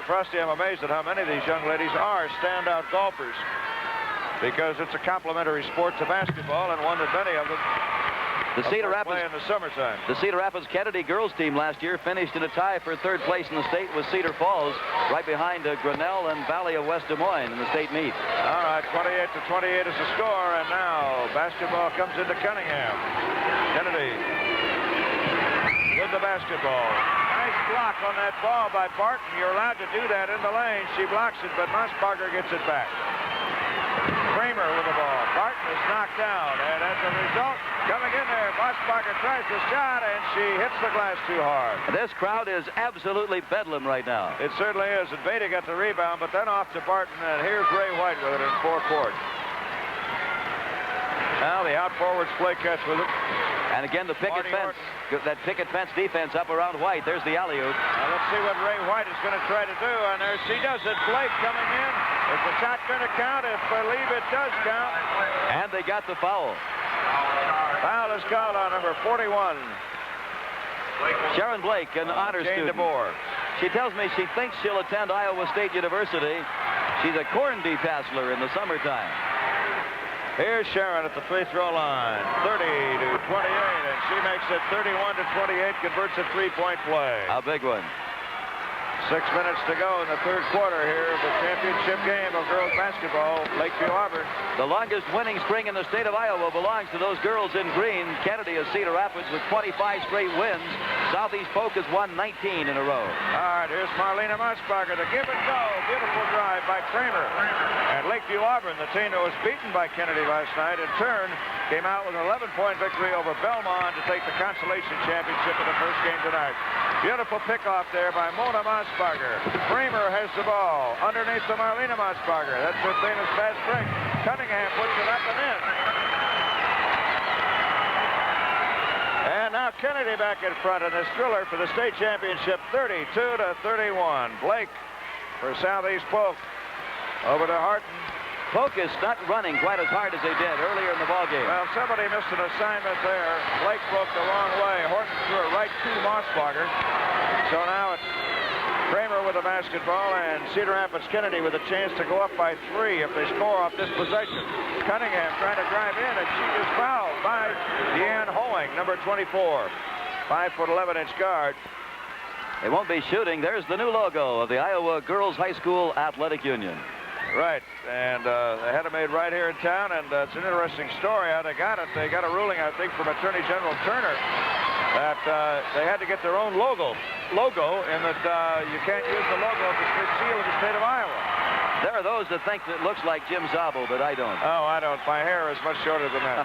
S1: Frosty, I'm amazed at how many of these young ladies are standout golfers, because it's a complementary sport to basketball, and one that many of them play in the summertime.
S4: The Cedar Rapids Kennedy girls team last year finished in a tie for 3rd place in the state with Cedar Falls, right behind Grinnell and Valley of West Des Moines in the state meet.
S1: All right, 28 to 28 is the score, and now basketball comes into Cunningham. Kennedy with the basketball. Nice block on that ball by Barton. You're allowed to do that in the lane. She blocks it, but Mossbarger gets it back. Kramer with the ball. Barton is knocked down, and as a result, coming in there, Mossbarger tries the shot, and she hits the glass too hard.
S4: This crowd is absolutely bedlam right now.
S1: It certainly is, and Beatty got the rebound, but then off to Barton, and here's Ray White with it in 4 court. Now the out forwards play catch with it.
S4: And again, the picket fence, that picket fence defense up around White. There's the alley-oop.
S1: Now let's see what Ray White is going to try to do, and there she does it. Blake coming in. Is the shot going to count? I believe it does count.
S4: And they got the foul.
S1: Foul is called on number 41.
S4: Sharon Blake, an honor student. She tells me she thinks she'll attend Iowa State University. She's a corn detasseler in the summertime.
S1: Here's Sharon at the free throw line. 30 to 28, and she makes it 31 to 28, converts a three-point play.
S4: A big one.
S1: 6 minutes to go in the 3rd quarter here of the championship game of girls basketball, Lakeview Auburn.
S4: The longest winning string in the state of Iowa belongs to those girls in green. Kennedy of Cedar Rapids with 25 straight wins. Southeast Polk has won 19 in a row.
S1: All right, here's Marlena Mossbarger. The give and go. Beautiful drive by Kramer. And Lakeview Auburn, the team that was beaten by Kennedy last night, in turn came out with an 11-point victory over Belmont to take the Consolation Championship in the first game tonight. Beautiful pickoff there by Mona Mossbarger. Kramer has the ball underneath to Marlena Mossbarger. That's her famous fast break. Cunningham puts it up and in. And now Kennedy back in front in this thriller for the state championship, 32 to 31. Blake for Southeast Polk. Over to Horton.
S4: Polk is not running quite as hard as they did earlier in the ballgame.
S1: Well, somebody missed an assignment there. Blake broke the wrong way. Horton threw it right to Mossbarger. So now it's Kramer with the basketball, and Cedar Rapids Kennedy with a chance to go up by 3 if they score off this possession. Cunningham trying to drive in, and she is fouled by Deanne Hoeing, number 24. 5'11" guard.
S4: They won't be shooting. There's the new logo of the Iowa Girls High School Athletic Union.
S1: Right, and they had it made right here in town, and it's an interesting story how they got it. They got a ruling, I think, from Attorney General Turner that they had to get their own logo, and that you can't use the logo of the seal of the state of Iowa.
S4: There are those that think that it looks like Jim Zabel, but I don't.
S1: Oh, I don't. My hair is much shorter than that.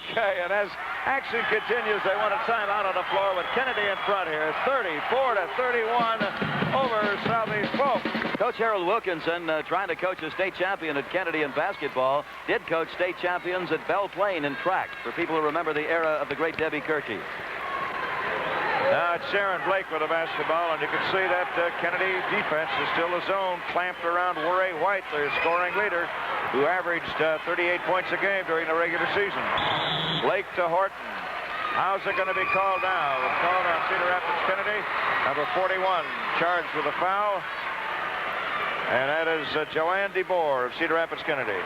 S1: Okay, and as action continues, they want a timeout on the floor with Kennedy in front here. 34-31 over Southeast Polk.
S4: Coach Harold Wilkinson, trying to coach a state champion at Kennedy in basketball, did coach state champions at Belle Plaine in track, for people who remember the era of the great Debbie Kirky.
S1: Now it's Sharon Blake with the basketball, and you can see that Kennedy defense is still a zone clamped around Ray White, their scoring leader, who averaged 38 points a game during the regular season. Blake to Horton. How's it going to be called now? It's called on Cedar Rapids Kennedy. Number 41 charged with a foul. And that is Joanne DeBoer of Cedar Rapids Kennedy.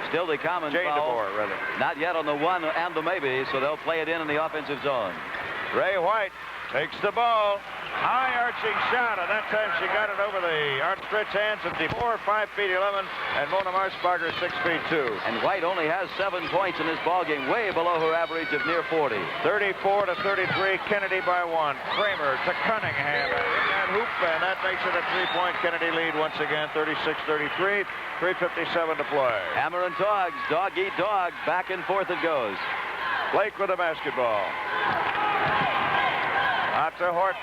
S4: Still the common
S1: Jane
S4: foul.
S1: DeBoer, rather.
S4: Not yet on the one and the maybe, so they'll play it in the offensive zone.
S1: Ray White takes the ball. High arching shot, and that time she got it over the outstretched hands of DeBoer, 5 feet 11, and Mona Marsbacher, 6 feet 2.
S4: And White only has 7 points in this ballgame, way below her average of near 40.
S1: 34-33, Kennedy by 1. Kramer to Cunningham, and in that hoop, and that makes it a 3-point Kennedy lead once again, 36-33, 3:57 to play.
S4: Hammer and Togs, dog eat dog, back and forth it goes.
S1: Blake with the basketball. Out to Horton.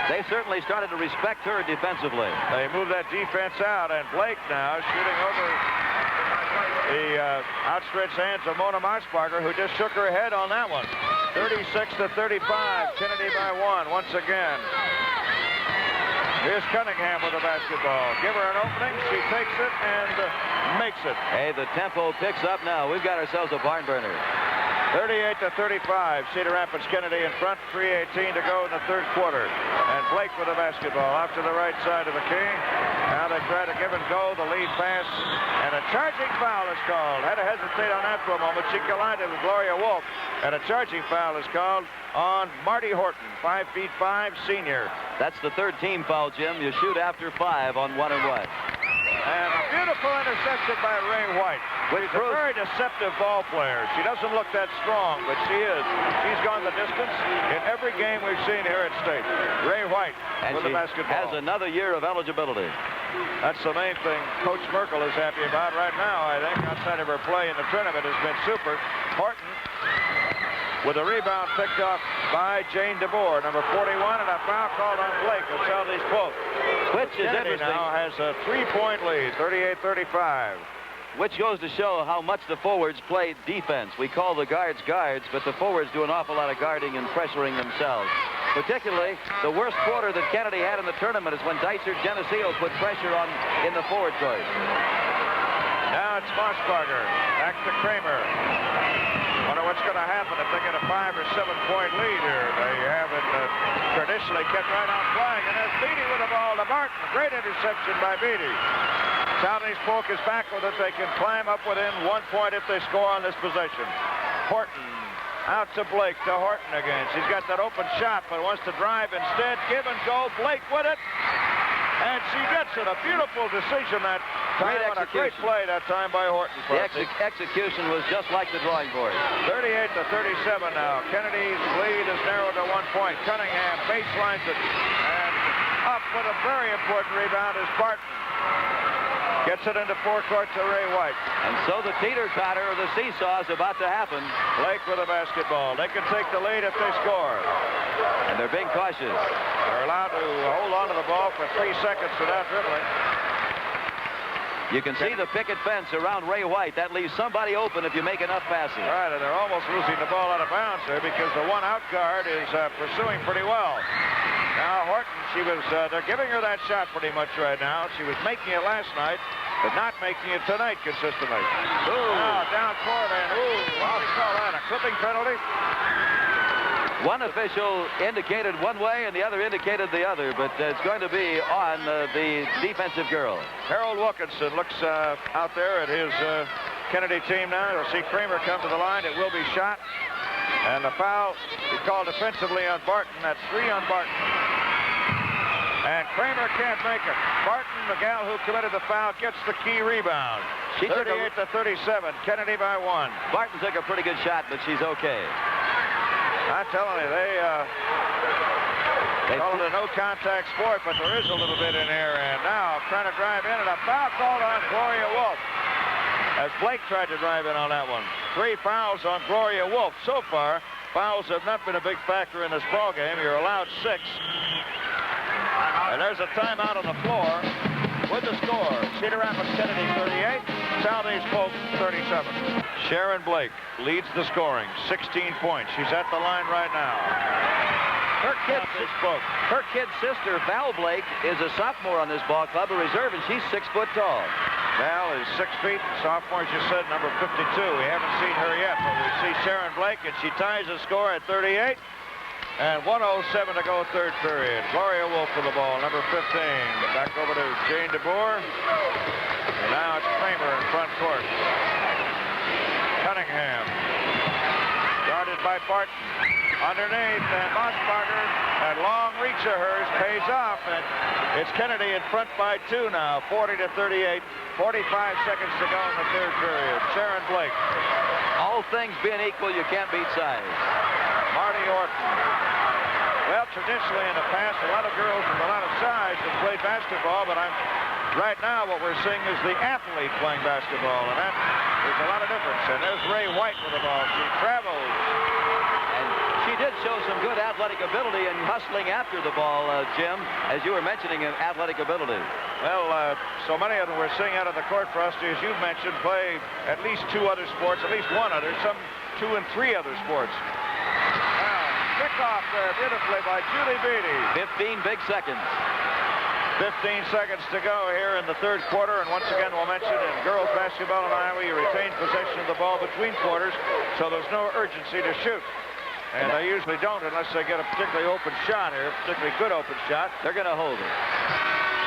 S4: They certainly started to respect her defensively.
S1: They move that defense out, and Blake now shooting over the outstretched hands of Mona Marsbacher, who just shook her head on that one. 36-35, Kennedy by 1 once again. Here's Cunningham with the basketball. Give her an opening. She takes it and makes it.
S4: Hey, the tempo picks up now. We've got ourselves a barn burner.
S1: 38-35, Cedar Rapids Kennedy in front, 3:18 to go in the third quarter. And Blake with the basketball off to the right side of the key. Now they try to give and go, the lead pass, and a charging foul is called. Had to hesitate on that for a moment. She collided with Gloria Wolf, and a charging foul is called on Marty Horton, 5 feet 5, senior.
S4: That's the third team foul, Jim. You shoot after 5 on 1 and 1.
S1: And a beautiful interception by Ray White. She's a very deceptive ball player. She doesn't look that strong, but she is. She's gone the distance in every game we've seen here at State. Ray White with the basketball.
S4: Has another year of eligibility.
S1: That's the main thing Coach Merkel is happy about right now, I think. Outside of her play in the tournament has been super. Horton with a rebound picked off by Jane DeBoer, number 41, and a foul called on Blake of Southeast Polk.
S4: Which is
S1: Kennedy
S4: interesting.
S1: now has a 3-point lead, 38-35.
S4: Which goes to show how much the forwards play defense. We call the guards guards, but the forwards do an awful lot of guarding and pressuring themselves. Particularly, the worst quarter that Kennedy had in the tournament is when Dicer Geneseo put pressure on in the forward court.
S1: Now it's Marsbacher. Back to Kramer. Wonder what's going to happen if they get a 5 or 7 point lead here. They haven't traditionally kept right on flying. And there's Beatty with the ball to Martin. Great interception by Beatty. Southeast Polk is back with it. They can climb up within 1 point if they score on this possession. Horton out to Blake, to Horton again. She's got that open shot, but wants to drive instead. Give and go. Blake with it. And she gets it. A beautiful decision that time. A great play that time by Horton.
S4: The execution was just like the drawing board.
S1: 38-37 now. Kennedy's lead is narrowed to 1 point. Cunningham baselines it. And up with a very important rebound is Barton. Gets it into forecourt to Ray White.
S4: And so the teeter-totter or the seesaw is about to happen.
S1: Blake with a basketball. They can take the lead if they score.
S4: And they're being cautious.
S1: They're allowed to hold on to the ball for 3 seconds without dribbling.
S4: You can see the picket fence around Ray White. That leaves somebody open if you make enough passes.
S1: Right, and they're almost losing the ball out of bounds there because the one out guard is pursuing pretty well. Now Horton, they're giving her that shot pretty much right now. She was making it last night, but not making it tonight consistently. Now down court, and what do we call that? A clipping penalty?
S4: One official indicated one way and the other indicated the other, but it's going to be on the defensive girl. Harold Wilkinson looks out there at his Kennedy team now. You'll see Kramer come to the line. It will be shot. And the foul is called defensively on Barton. That's 3 on Barton. And Kramer can't make it. Barton, the gal who committed the foul, gets the key rebound. 38-37. Kennedy by 1. Barton took a pretty good shot, but she's okay.
S1: I'm telling you, They call it a no-contact sport, but there is a little bit in here. And now trying to drive in, and a foul called on Gloria Wolf. As Blake tried to drive in on that one. 3 fouls on Gloria Wolf. So far, fouls have not been a big factor in this ball game. You're allowed 6. And there's a timeout on the floor with the score. Cedar Rapids Kennedy 38, Southeast Polk 37. Sharon Blake leads the scoring, 16 points. She's at the line right now.
S4: Her kid sister, Val Blake, is a sophomore on this ball club, a reserve, and she's 6 foot tall.
S1: Val is 6 feet, sophomore, as you said, number 52. We haven't seen her yet, but we see Sharon Blake, and she ties the score at 38. And 1:07 to go, third period. Gloria Wolf with the ball, number 15. Back over to Jane DeBoer. And now it's Kramer in front court. Cunningham. Guarded by Barton. Underneath, and Mossbarger. That long reach of hers pays off. And it's Kennedy in front by 2 now, 40 to 38. 45 seconds to go in the third period. Sharon Blake.
S4: All things being equal, you can't beat size.
S1: Marty Orton. Well, traditionally in the past, a lot of girls with a lot of size have played basketball, but right now what we're seeing is the athlete playing basketball, and that is a lot of difference. And there's Ray White with the ball. She travels.
S4: And she did show some good athletic ability in hustling after the ball, Jim, as you were mentioning athletic ability.
S1: Well, so many of them we're seeing out of the court, Frosty, as you've mentioned, play at least 2 other sports, at least 1 other, some 2 and 3 other sports. Off there beautifully by Julie Beatty.
S4: 15 big seconds.
S1: 15 seconds to go here in the third quarter. And once again, we'll mention in girls basketball in Iowa, you retain possession of the ball between quarters, so there's no urgency to shoot. And they usually don't unless they get a particularly open shot here, a particularly good open shot.
S4: They're going to hold it.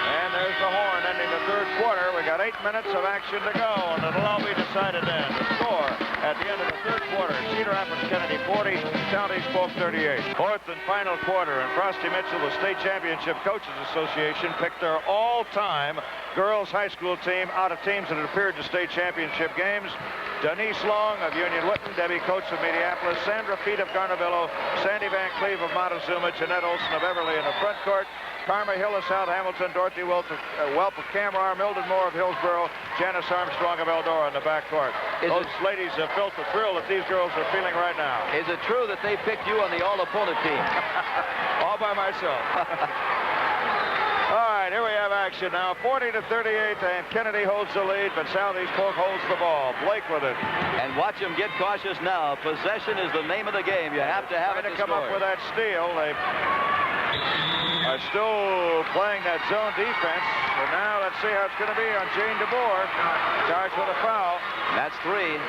S1: And there's the horn ending the third quarter. We got 8 minutes of action to go, and it'll all be decided then. The score at the end of the third quarter, Cedar Rapids Kennedy 40, Southeast Polk 38. Fourth and final quarter, and Frosty Mitchell, the State Championship Coaches Association, picked their all-time girls high school team out of teams that had appeared in state championship games. Denise Long of Union Whitton, Debbie Coates of Minneapolis, Sandra Feet of Garnavillo, Sandy Van Cleve of Montezuma, Jeanette Olson of Everly in the front court, Karma Hill of South Hamilton, Dorothy Welp of Camrar, Mildred Moore of Hillsboro, Janice Armstrong of Eldora in the backcourt. Those ladies have felt the thrill that these girls are feeling right now.
S4: Is it true that they picked you on the all-opponent team?
S1: All by myself. All right, here we have action now. 40 to 38, and Kennedy holds the lead, but Southeast Polk holds the ball. Blake with it.
S4: And watch him get cautious now. Possession is the name of the game. You have to have it to
S1: come up with that steal. They are still playing that zone defense. And now let's see how it's going to be on Jane DeBoer. Charged with a foul.
S4: That's 3.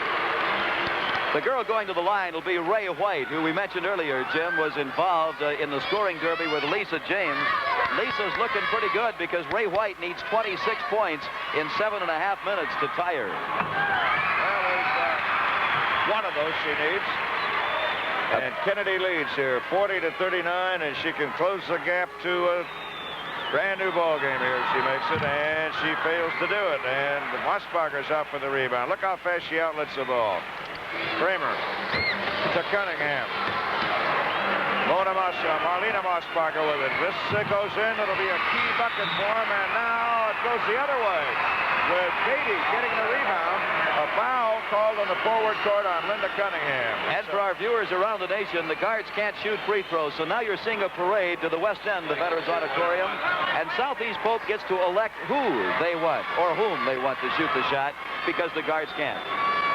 S4: The girl going to the line will be Ray White, who we mentioned earlier, Jim, was involved in the scoring derby with Lisa James. Lisa's looking pretty good because Ray White needs 26 points in 7.5 minutes to tie her.
S1: Well, there's one of those she needs. And Kennedy leads here, 40 to 39, and she can close the gap to a brand new ball game here. She makes it, and she fails to do it. And Mossbarger's out for the rebound. Look how fast she outlets the ball. Kramer to Cunningham. Marlena Mossbarger with it. This goes in. It'll be a key bucket for him, and now it goes the other way with Beatty getting the rebound. A foul called on the forward court on Linda Cunningham.
S4: And for our viewers around the nation, the guards can't shoot free throws, so now you're seeing a parade to the west end of Veterans Auditorium, and Southeast Polk gets to elect who they want or whom they want to shoot the shot because the guards can't.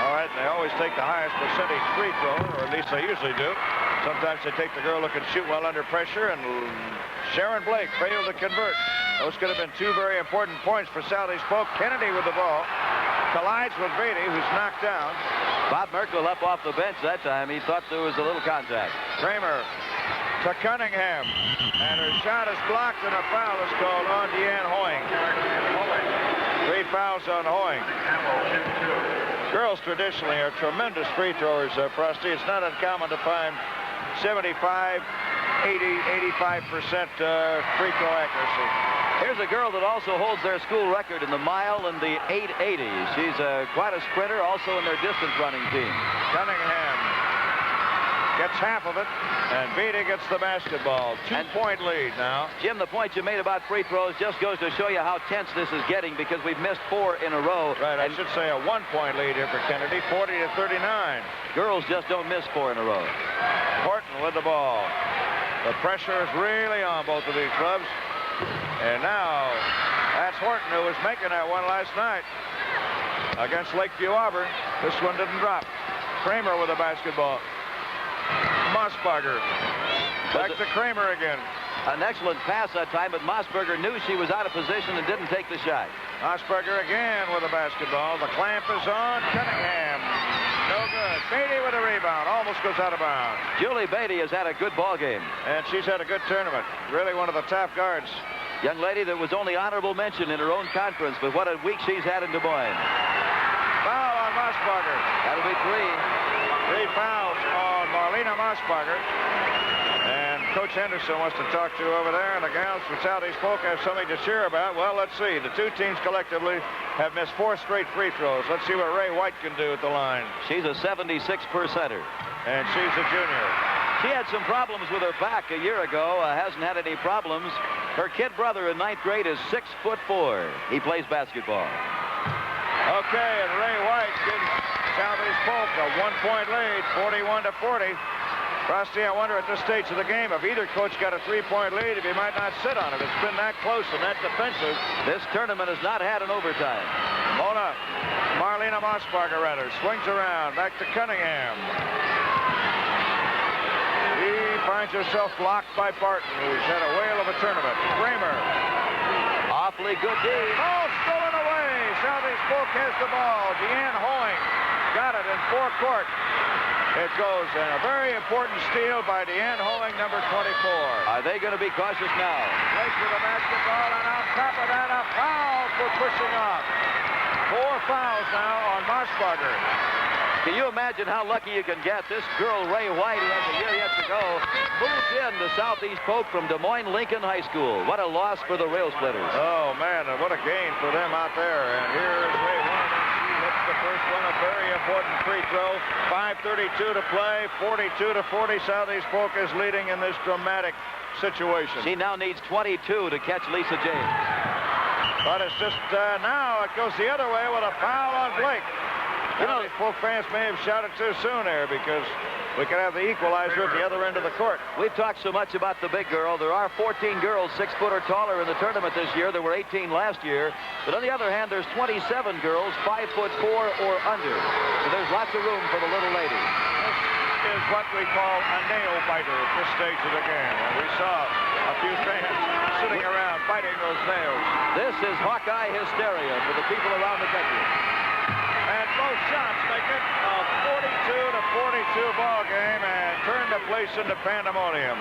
S1: All right, and they always take the highest percentage free throw, or at least they usually do. Sometimes they take the girl who can shoot well under pressure, and Sharon Blake failed to convert. Those could have been 2 very important points for Southeast Polk. Kennedy with the ball. Collides with Beatty, who's knocked down.
S4: Bob Merkel up off the bench that time. He thought there was a little contact.
S1: Kramer to Cunningham. And her shot is blocked, and a foul is called on Deanne Hoying. 3 fouls on Hoying. Girls traditionally are tremendous free throwers, Frosty. It's not uncommon to find 75, 80, 85% free throw accuracy.
S4: Here's a girl that also holds their school record in the mile and the 880. She's quite a sprinter, also in their distance running team.
S1: Cunningham gets half of it, and Beatty gets the basketball. 2-point lead now.
S4: Jim, the point you made about free throws just goes to show you how tense this is getting because we've missed 4 in a row.
S1: Right, I should say a 1-point lead here for Kennedy, 40-39.
S4: Girls just don't miss 4 in a row.
S1: Horton with the ball. The pressure is really on both of these clubs. And now, that's Horton who was making that one last night against Lakeview Auburn. This one didn't drop. Kramer with the basketball. Mossberger. Back to Kramer again.
S4: An excellent pass that time, but Mossberger knew she was out of position and didn't take the shot.
S1: Mossberger again with the basketball. The clamp is on. Cunningham. No good. Beatty with a rebound. Almost goes out of bounds.
S4: Julie Beatty has had a good ball game.
S1: And she's had a good tournament. Really one of the top guards.
S4: Young lady that was only honorable mention in her own conference, but what a week she's had in Des Moines.
S1: Foul on Mossberger.
S4: That'll be 3.
S1: 3 fouls on Marlena Mossberger. And Coach Henderson wants to talk to over there, and the gals from Southeast Polk have something to cheer about. Well, let's see. The two teams collectively have missed 4 straight free throws. Let's see what Ray White can do at the line.
S4: She's a 76%er.
S1: And she's a junior.
S4: She had some problems with her back a year ago. Hasn't had any problems. Her kid brother in 9th grade is 6'4". He plays basketball.
S1: Okay, and Ray White gives Southeast Polk a 1-point lead, 41-40. Frosty, I wonder at this stage of the game if either coach got a 3-point lead, if he might not sit on it. It's been that close and that defensive.
S4: This tournament has not had an overtime.
S1: Hold up. Marlena Mossberger, rather, swings around. Back to Cunningham. He finds herself blocked by Barton, who's had a whale of a tournament. Kramer.
S4: Awfully good D.
S1: Ball stolen away. Southeast Polk has the ball. Deanne Hoing got it in forecourt. It goes, and a very important steal by Deanne Hoing, number 24.
S4: Are they going to be cautious now?
S1: Blake with the basketball, and on top of that, a foul for pushing off. 4 fouls now on Mossberger.
S4: Can you imagine how lucky you can get? This girl, Ray White, who has a year yet to go, moved into Southeast Polk from Des Moines Lincoln High School. What a loss for the Rail Splitters.
S1: Oh, man, and what a gain for them out there. And here is Ray White, and she hits the first one, a very important free throw. 5:32 to play, 42-40. Southeast Polk is leading in this dramatic situation.
S4: She now needs 22 to catch Lisa James.
S1: But it's just now it goes the other way with a foul on Blake. You know, these Polk fans may have shouted too soon there because we could have the equalizer at the other end of the court.
S4: We've talked so much about the big girl. There are 14 girls 6 foot or taller in the tournament this year. There were 18 last year. But on the other hand, there's 27 girls 5'4" or under. So there's lots of room for the little lady.
S1: This is what we call a nail biter at this stage of the game. And we saw a few fans sitting around biting those nails.
S4: This is Hawkeye hysteria for the people around the country.
S1: And both shots make it a 42-42 ball game and turn the place into pandemonium.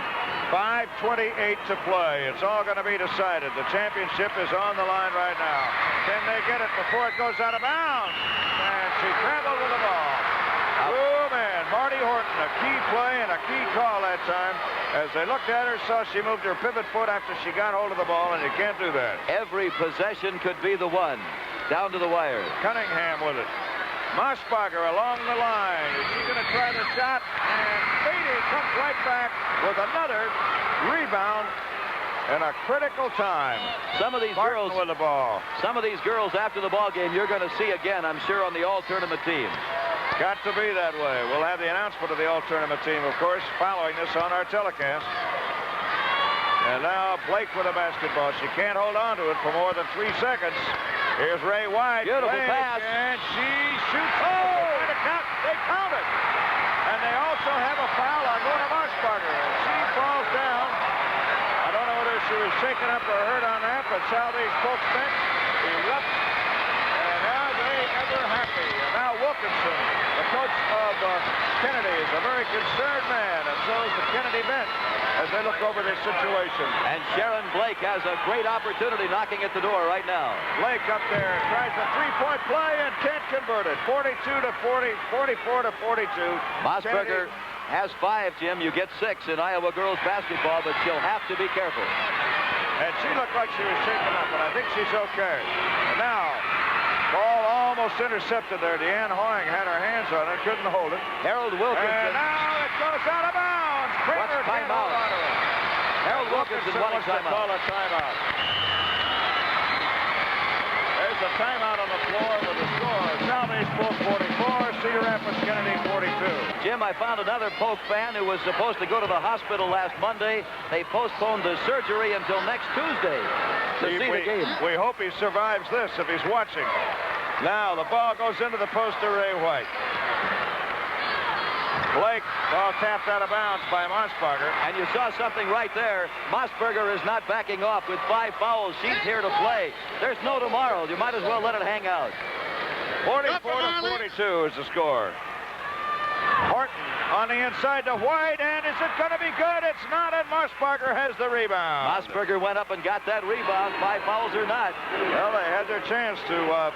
S1: 5:28 to play. It's all going to be decided. The championship is on the line right now. Can they get it before it goes out of bounds? And she traveled with the ball. Oh, man, Marty Horton, a key play and a key call that time. As they looked at her, saw she moved her pivot foot after she got hold of the ball, and you can't do that.
S4: Every possession could be the one. Down to the wire.
S1: Cunningham with it. Mossberger along the line. Is she going to try the shot? And Beatty comes right back with another rebound in a critical time.
S4: Some of these
S1: Barton
S4: girls
S1: with the ball.
S4: Some of these girls after the ball game you're going to see again, I'm sure, on the all-tournament team.
S1: Got to be that way. We'll have the announcement of the all-tournament team, of course, following this on our telecast. And now Blake with a basketball. She can't hold on to it for more than 3 seconds. Here's Ray White.
S4: Beautiful pass.
S1: And she shoots. Oh! They count it. And they also have a foul on Lorna Mossberger. And she falls down. I don't know whether she was shaken up or hurt on that, but Southeast Polk's bench erupts. And are they ever happy? And now Wilkinson, the coach of Kennedy, is a very concerned man, and so is the Kennedy bench as they look over this situation.
S4: And Sharon Blake has a great opportunity knocking at the door right now.
S1: Blake up there tries a 3-point play and can't convert it. 42-40, 44-42.
S4: Mossberger has 5, Jim. You get 6 in Iowa girls basketball, but she'll have to be careful.
S1: And she looked like she was shaken up, but I think she's okay. And now, ball almost intercepted there. Deanne Hoing had her hands on it. Couldn't hold it.
S4: Harold Wilkinson.
S1: And now it goes out of bounds. Kramer
S4: What's
S1: can't hold
S4: timeout?
S1: on to it.
S4: Harold Wilkinson wanting
S1: wants to call
S4: timeout.
S1: a timeout. There's a timeout on the floor with the score. Southeast Polk 44, Cedar Rapids Kennedy 42.
S4: Jim, I found another Polk fan who was supposed to go to the hospital last Monday. They postponed the surgery until next Tuesday to see the game.
S1: We hope he survives this if he's watching. Now the ball goes into the post to Ray White. Blake, ball tapped out of bounds by Mossberger.
S4: And you saw something right there. Mossberger is not backing off with 5 fouls. She's here to play. There's no tomorrow. You might as well let it hang out.
S1: 44-42 is the score. Horton on the inside to White, and is it going to be good? It's not, and Mossberger has the rebound.
S4: Mossberger went up and got that rebound, 5 fouls or not.
S1: Well, they had their chance to...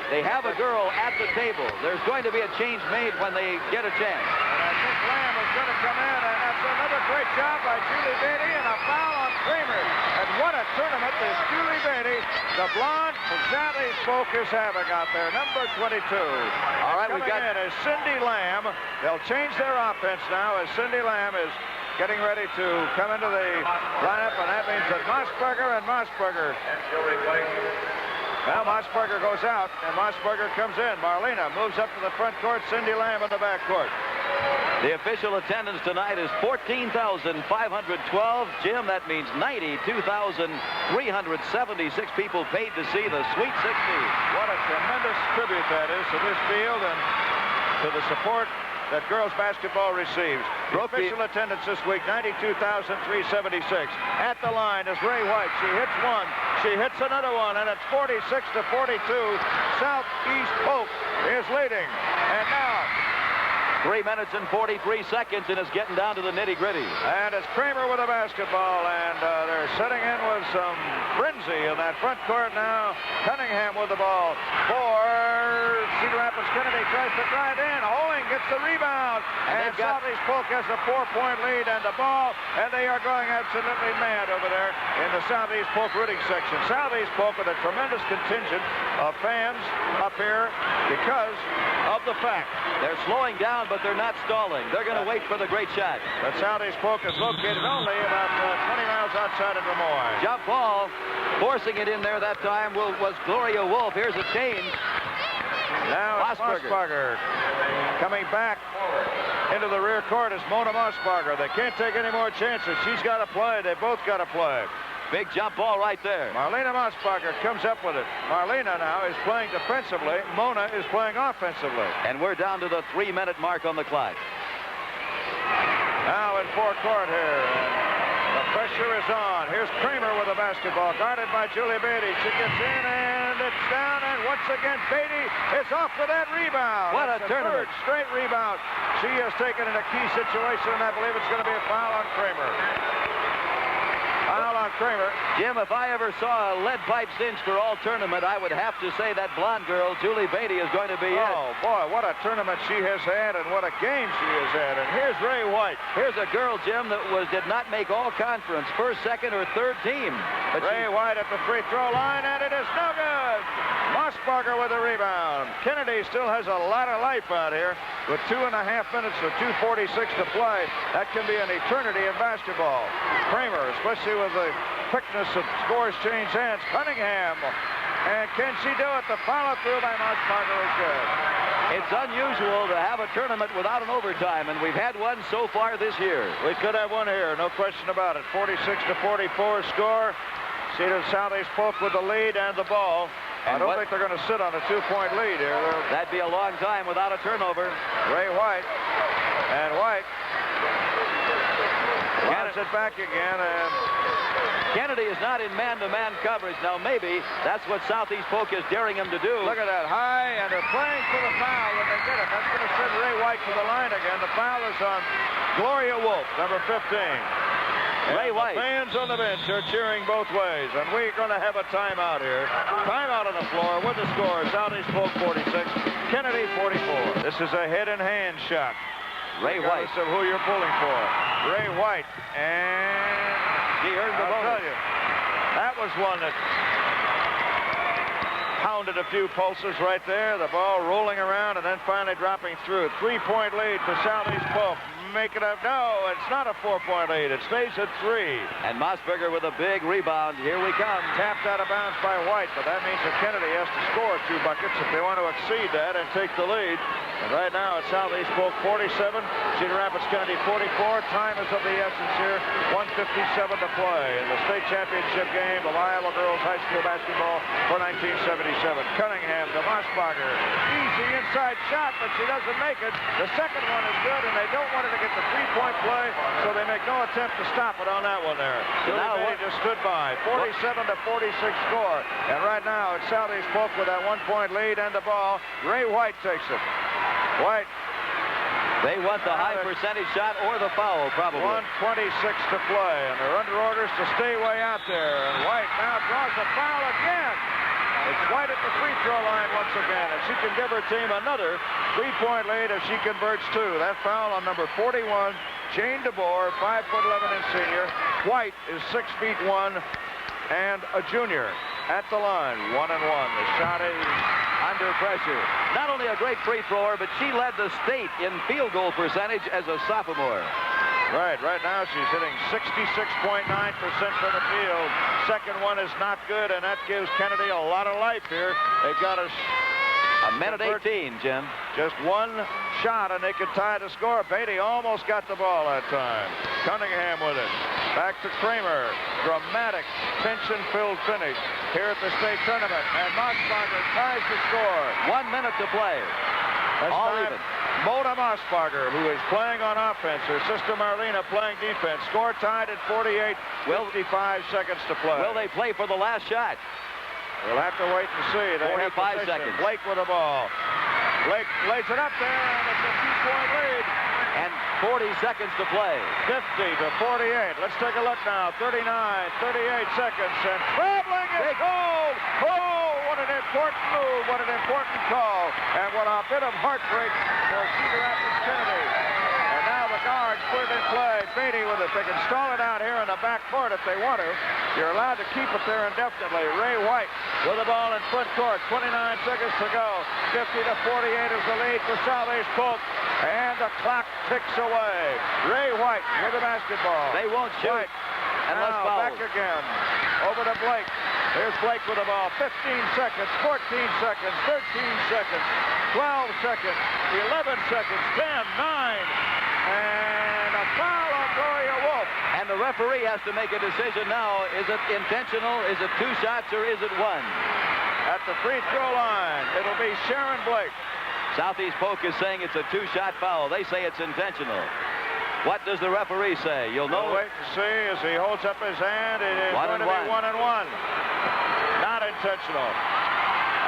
S4: They have a girl at the table. There's going to be a change made when they get a chance.
S1: And I think Lamb is going to come in, and that's another great job by Julie Beatty, and a foul on Kramer. And what a tournament this Julie Beatty, the blonde from Southeast Polk, is having out there, number 22.
S4: All right,
S1: we've got in is Cindy Lamb. They'll change their offense now as Cindy Lamb is getting ready to come into the lineup, and that means that Mossberger and Mossberger. Well, Mossberger goes out, and Mossberger comes in. Marlena moves up to the front court. Cindy Lamb in the back court.
S4: The official attendance tonight is 14,512. Jim, that means 92,376 people paid to see the Sweet 16.
S1: What a tremendous tribute that is to this field and to the support that girls basketball receives. The official attendance this week, 92,376. At the line is Ray White. She hits one. She hits another one, and it's 46-42. Southeast Polk is leading. And now
S4: 3 minutes and 43 seconds, and it's getting down to the nitty-gritty.
S1: And it's Kramer with a basketball, and they're setting in with some frenzy in that front court now. Cunningham with the ball for Cedar Rapids. Kennedy tries to drive in. Hoeing gets the rebound, and Southeast Polk has a 4-point lead and the ball, and they are going absolutely mad over there in the Southeast Polk rooting section. Southeast Polk with a tremendous contingent of fans up here because of the fact
S4: they're slowing down, but they're not stalling. They're going to wait for the great shot.
S1: But Southeast Polk is located only about 20 miles outside of Des Moines.
S4: Jump ball, forcing it in there that time was Gloria Wolf. Here's a change.
S1: Now Mossberger coming back into the rear court is Mona Mossberger. They can't take any more chances. She's got to play. They both got to play.
S4: Big jump ball right there.
S1: Marlena Mossberger comes up with it. Marlena now is playing defensively. Mona is playing offensively.
S4: And we're down to the 3-minute mark on the clock.
S1: Now in forecourt here. The pressure is on. Here's Kramer with the basketball, guarded by Julie Beatty. She gets in, and it's down, and once again, Beatty is off with that rebound.
S4: What a tournament.
S1: Third straight rebound. She has taken in a key situation, and I believe it's going to be a foul on Kramer. Foul on Kramer.
S4: Jim, if I ever saw a lead pipe cinch for all tournament, I would have to say that blonde girl, Julie Beatty, is going to be it.
S1: Oh, boy, what a tournament she has had, and what a game she has had. And here's Ray White.
S4: Here's a girl, Jim, that did not make all conference, first, second, or third team. But
S1: Ray White at the free throw line, and it is no good. Mossberger with the rebound. Kennedy still has a lot of life out here with 2.5 minutes or 2:46 to play. That can be an eternity in basketball. Kramer, especially with the quickness of scores change hands. Cunningham. And can she do it? The follow-through by Mossberger is good.
S4: It's unusual to have a tournament without an overtime, and we've had one so far this year.
S1: We could have one here, no question about it. 46-44 score. Cedar Southeast Polk with the lead and the ball. I don't think they're going to sit on a 2-point lead here.
S4: That'd be a long time without a turnover.
S1: Ray White. And White gets it back again. And
S4: Kennedy is not in man-to-man coverage. Now, maybe that's what Southeast Polk is daring him to do.
S1: Look at that. High, and they're playing for the foul, and they get it. That's going to send Ray White to the line again. The foul is on Gloria Wolf, number 15.
S4: Ray White.
S1: The fans on the bench are cheering both ways, and we're going to have a timeout here. Timeout on the floor with the score. Southeast Polk 46, Kennedy 44. This is a head-and-hand shot.
S4: Ray White.
S1: Of who you're pulling for. Ray White. And
S4: he earned the bonus.
S1: I'll tell you, that was one that pounded a few pulses right there. The ball rolling around and then finally dropping through. 3-point lead for Southeast Polk. Make it up. No, it's not a 4-point lead. It stays at 3.
S4: And Mossberger with a big rebound. Here we come.
S1: Tapped out of bounds by White, but that means that Kennedy has to score 2 buckets if they want to exceed that and take the lead. And right now it's Southeast Polk 47, Cedar Rapids Kennedy 44. Time is of the essence here. 1:57 to play in the state championship game of Iowa girls high school basketball for 1977. Cunningham to Mossberger. Easy inside shot, but she doesn't make it. The second one is good, and they don't want her to get the 3-point play, so they make no attempt to stop it on that one there. Julie Beatty just stood by. 47 to 46 score. And right now it's Southeast Polk with that 1-point lead and the ball. Ray White takes it. White.
S4: They want the high percentage shot or the foul, probably.
S1: 1:26 to play, and they're under orders to stay way out there. And White now draws a foul again. It's White at the free throw line once again, and she can give her team another 3-point lead if she converts 2. That foul on number 41, Jane DeBoer, 5'11" and senior. White is 6'1" and a junior at the line. 1-1. The shot is
S4: under pressure. Not only a great free thrower, but she led the state in field goal percentage as a sophomore.
S1: Right now she's hitting 66.9% from the field. Second one is not good, and that gives Kennedy a lot of life here. They've got a
S4: minute 18, Jim.
S1: Just one shot, and they could tie the score. Beatty almost got the ball that time. Cunningham with it. Back to Kramer. Dramatic, tension-filled finish here at the state tournament. And Mossberger ties the score.
S4: 1 minute to play. All even.
S1: Mona Mossberger, who is playing on offense. Her sister Marlena playing defense. Score tied at 48. 55 seconds to play.
S4: Will they play for the last shot?
S1: We'll have to wait and see. They
S4: 45 seconds.
S1: Blake with the ball. Blake lays it up there, and it's a 2-point lead.
S4: And 40 seconds to play.
S1: 50 to 48. Let's take a look now. 39, 38 seconds, and traveling is gold. Oh, what an important move. What an important call. And what a bit of heartbreak for Cedar Rapids Kennedy. And now the guards put it in play. Beatty with it. They can stall it out here in the back court if they want to. You're allowed to keep it there indefinitely. Ray White with the ball in front court. 29 seconds to go. 50 to 48 is the lead for Southeast Polk. And the clock ticks away. Ray White with the basketball.
S4: They won't shoot
S1: White.
S4: unless
S1: now
S4: fouled.
S1: back again. Over to Blake. Here's Blake with the ball. 15 seconds, 14 seconds, 13 seconds, 12 seconds, 11 seconds, 10, 9. And a foul on Gloria Wolf.
S4: And the referee has to make a decision now. Is it intentional? Is it 2 shots or is it 1?
S1: At the free throw line, it'll be Sharon Blake.
S4: Southeast Polk is saying it's a 2-shot foul. They say it's intentional. What does the referee say? You'll know.
S1: We'll wait and see as he holds up his hand. It is going to be 1-1. Not intentional.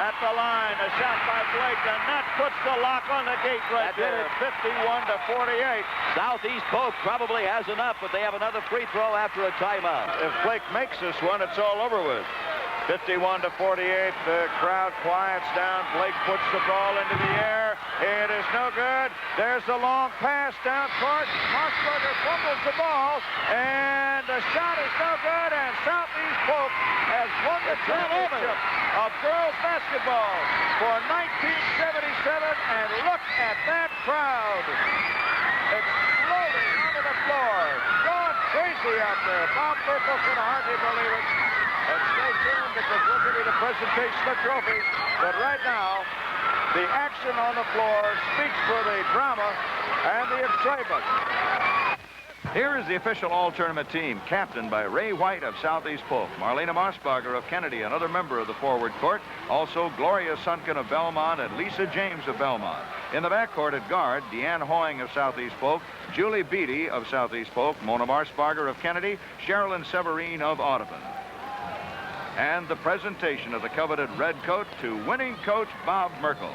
S1: At the line, a shot by Blake, and that puts the lock on the gate right there. 51 to 48.
S4: Southeast Polk probably has enough, but they have another free throw after a timeout.
S1: If Blake makes this one, it's all over with. 51 to 48. The crowd quiets down. Blake puts the ball into the air. It is no good. There's the long pass down court. Mossberger fumbles the ball, and the shot is no good. And Southeast Polk has won the championship of girls basketball for 1977. And look at that crowd exploding onto the floor, going crazy out there. Bob Burkle could hardly believe it. And stay tuned because we'll give you the presentation of the trophy. But right now, the action on the floor speaks for the drama and the excitement. Here is the official all-tournament team, captained by Ray White of Southeast Polk, Marlena Mossberger of Kennedy, another member of the forward court, also Gloria Sunken of Belmont and Lisa James of Belmont. In the backcourt at guard, Deanne Hoying of Southeast Polk, Julie Beatty of Southeast Polk, Mona Mossberger of Kennedy, Sherilyn Severine of Audubon. And the presentation of the coveted red coat to winning coach Bob Merkel.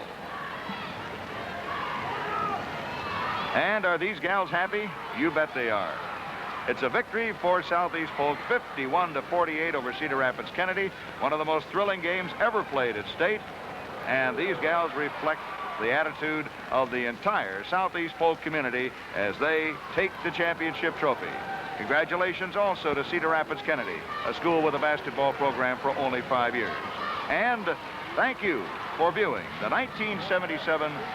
S1: And are these gals happy? You bet they are. It's a victory for Southeast Polk, 51 to 48 over Cedar Rapids Kennedy, one of the most thrilling games ever played at state. And these gals reflect the attitude of the entire Southeast Polk community as they take the championship trophy. Congratulations also to Cedar Rapids Kennedy, a school with a basketball program for only 5 years. And thank you for viewing the 1977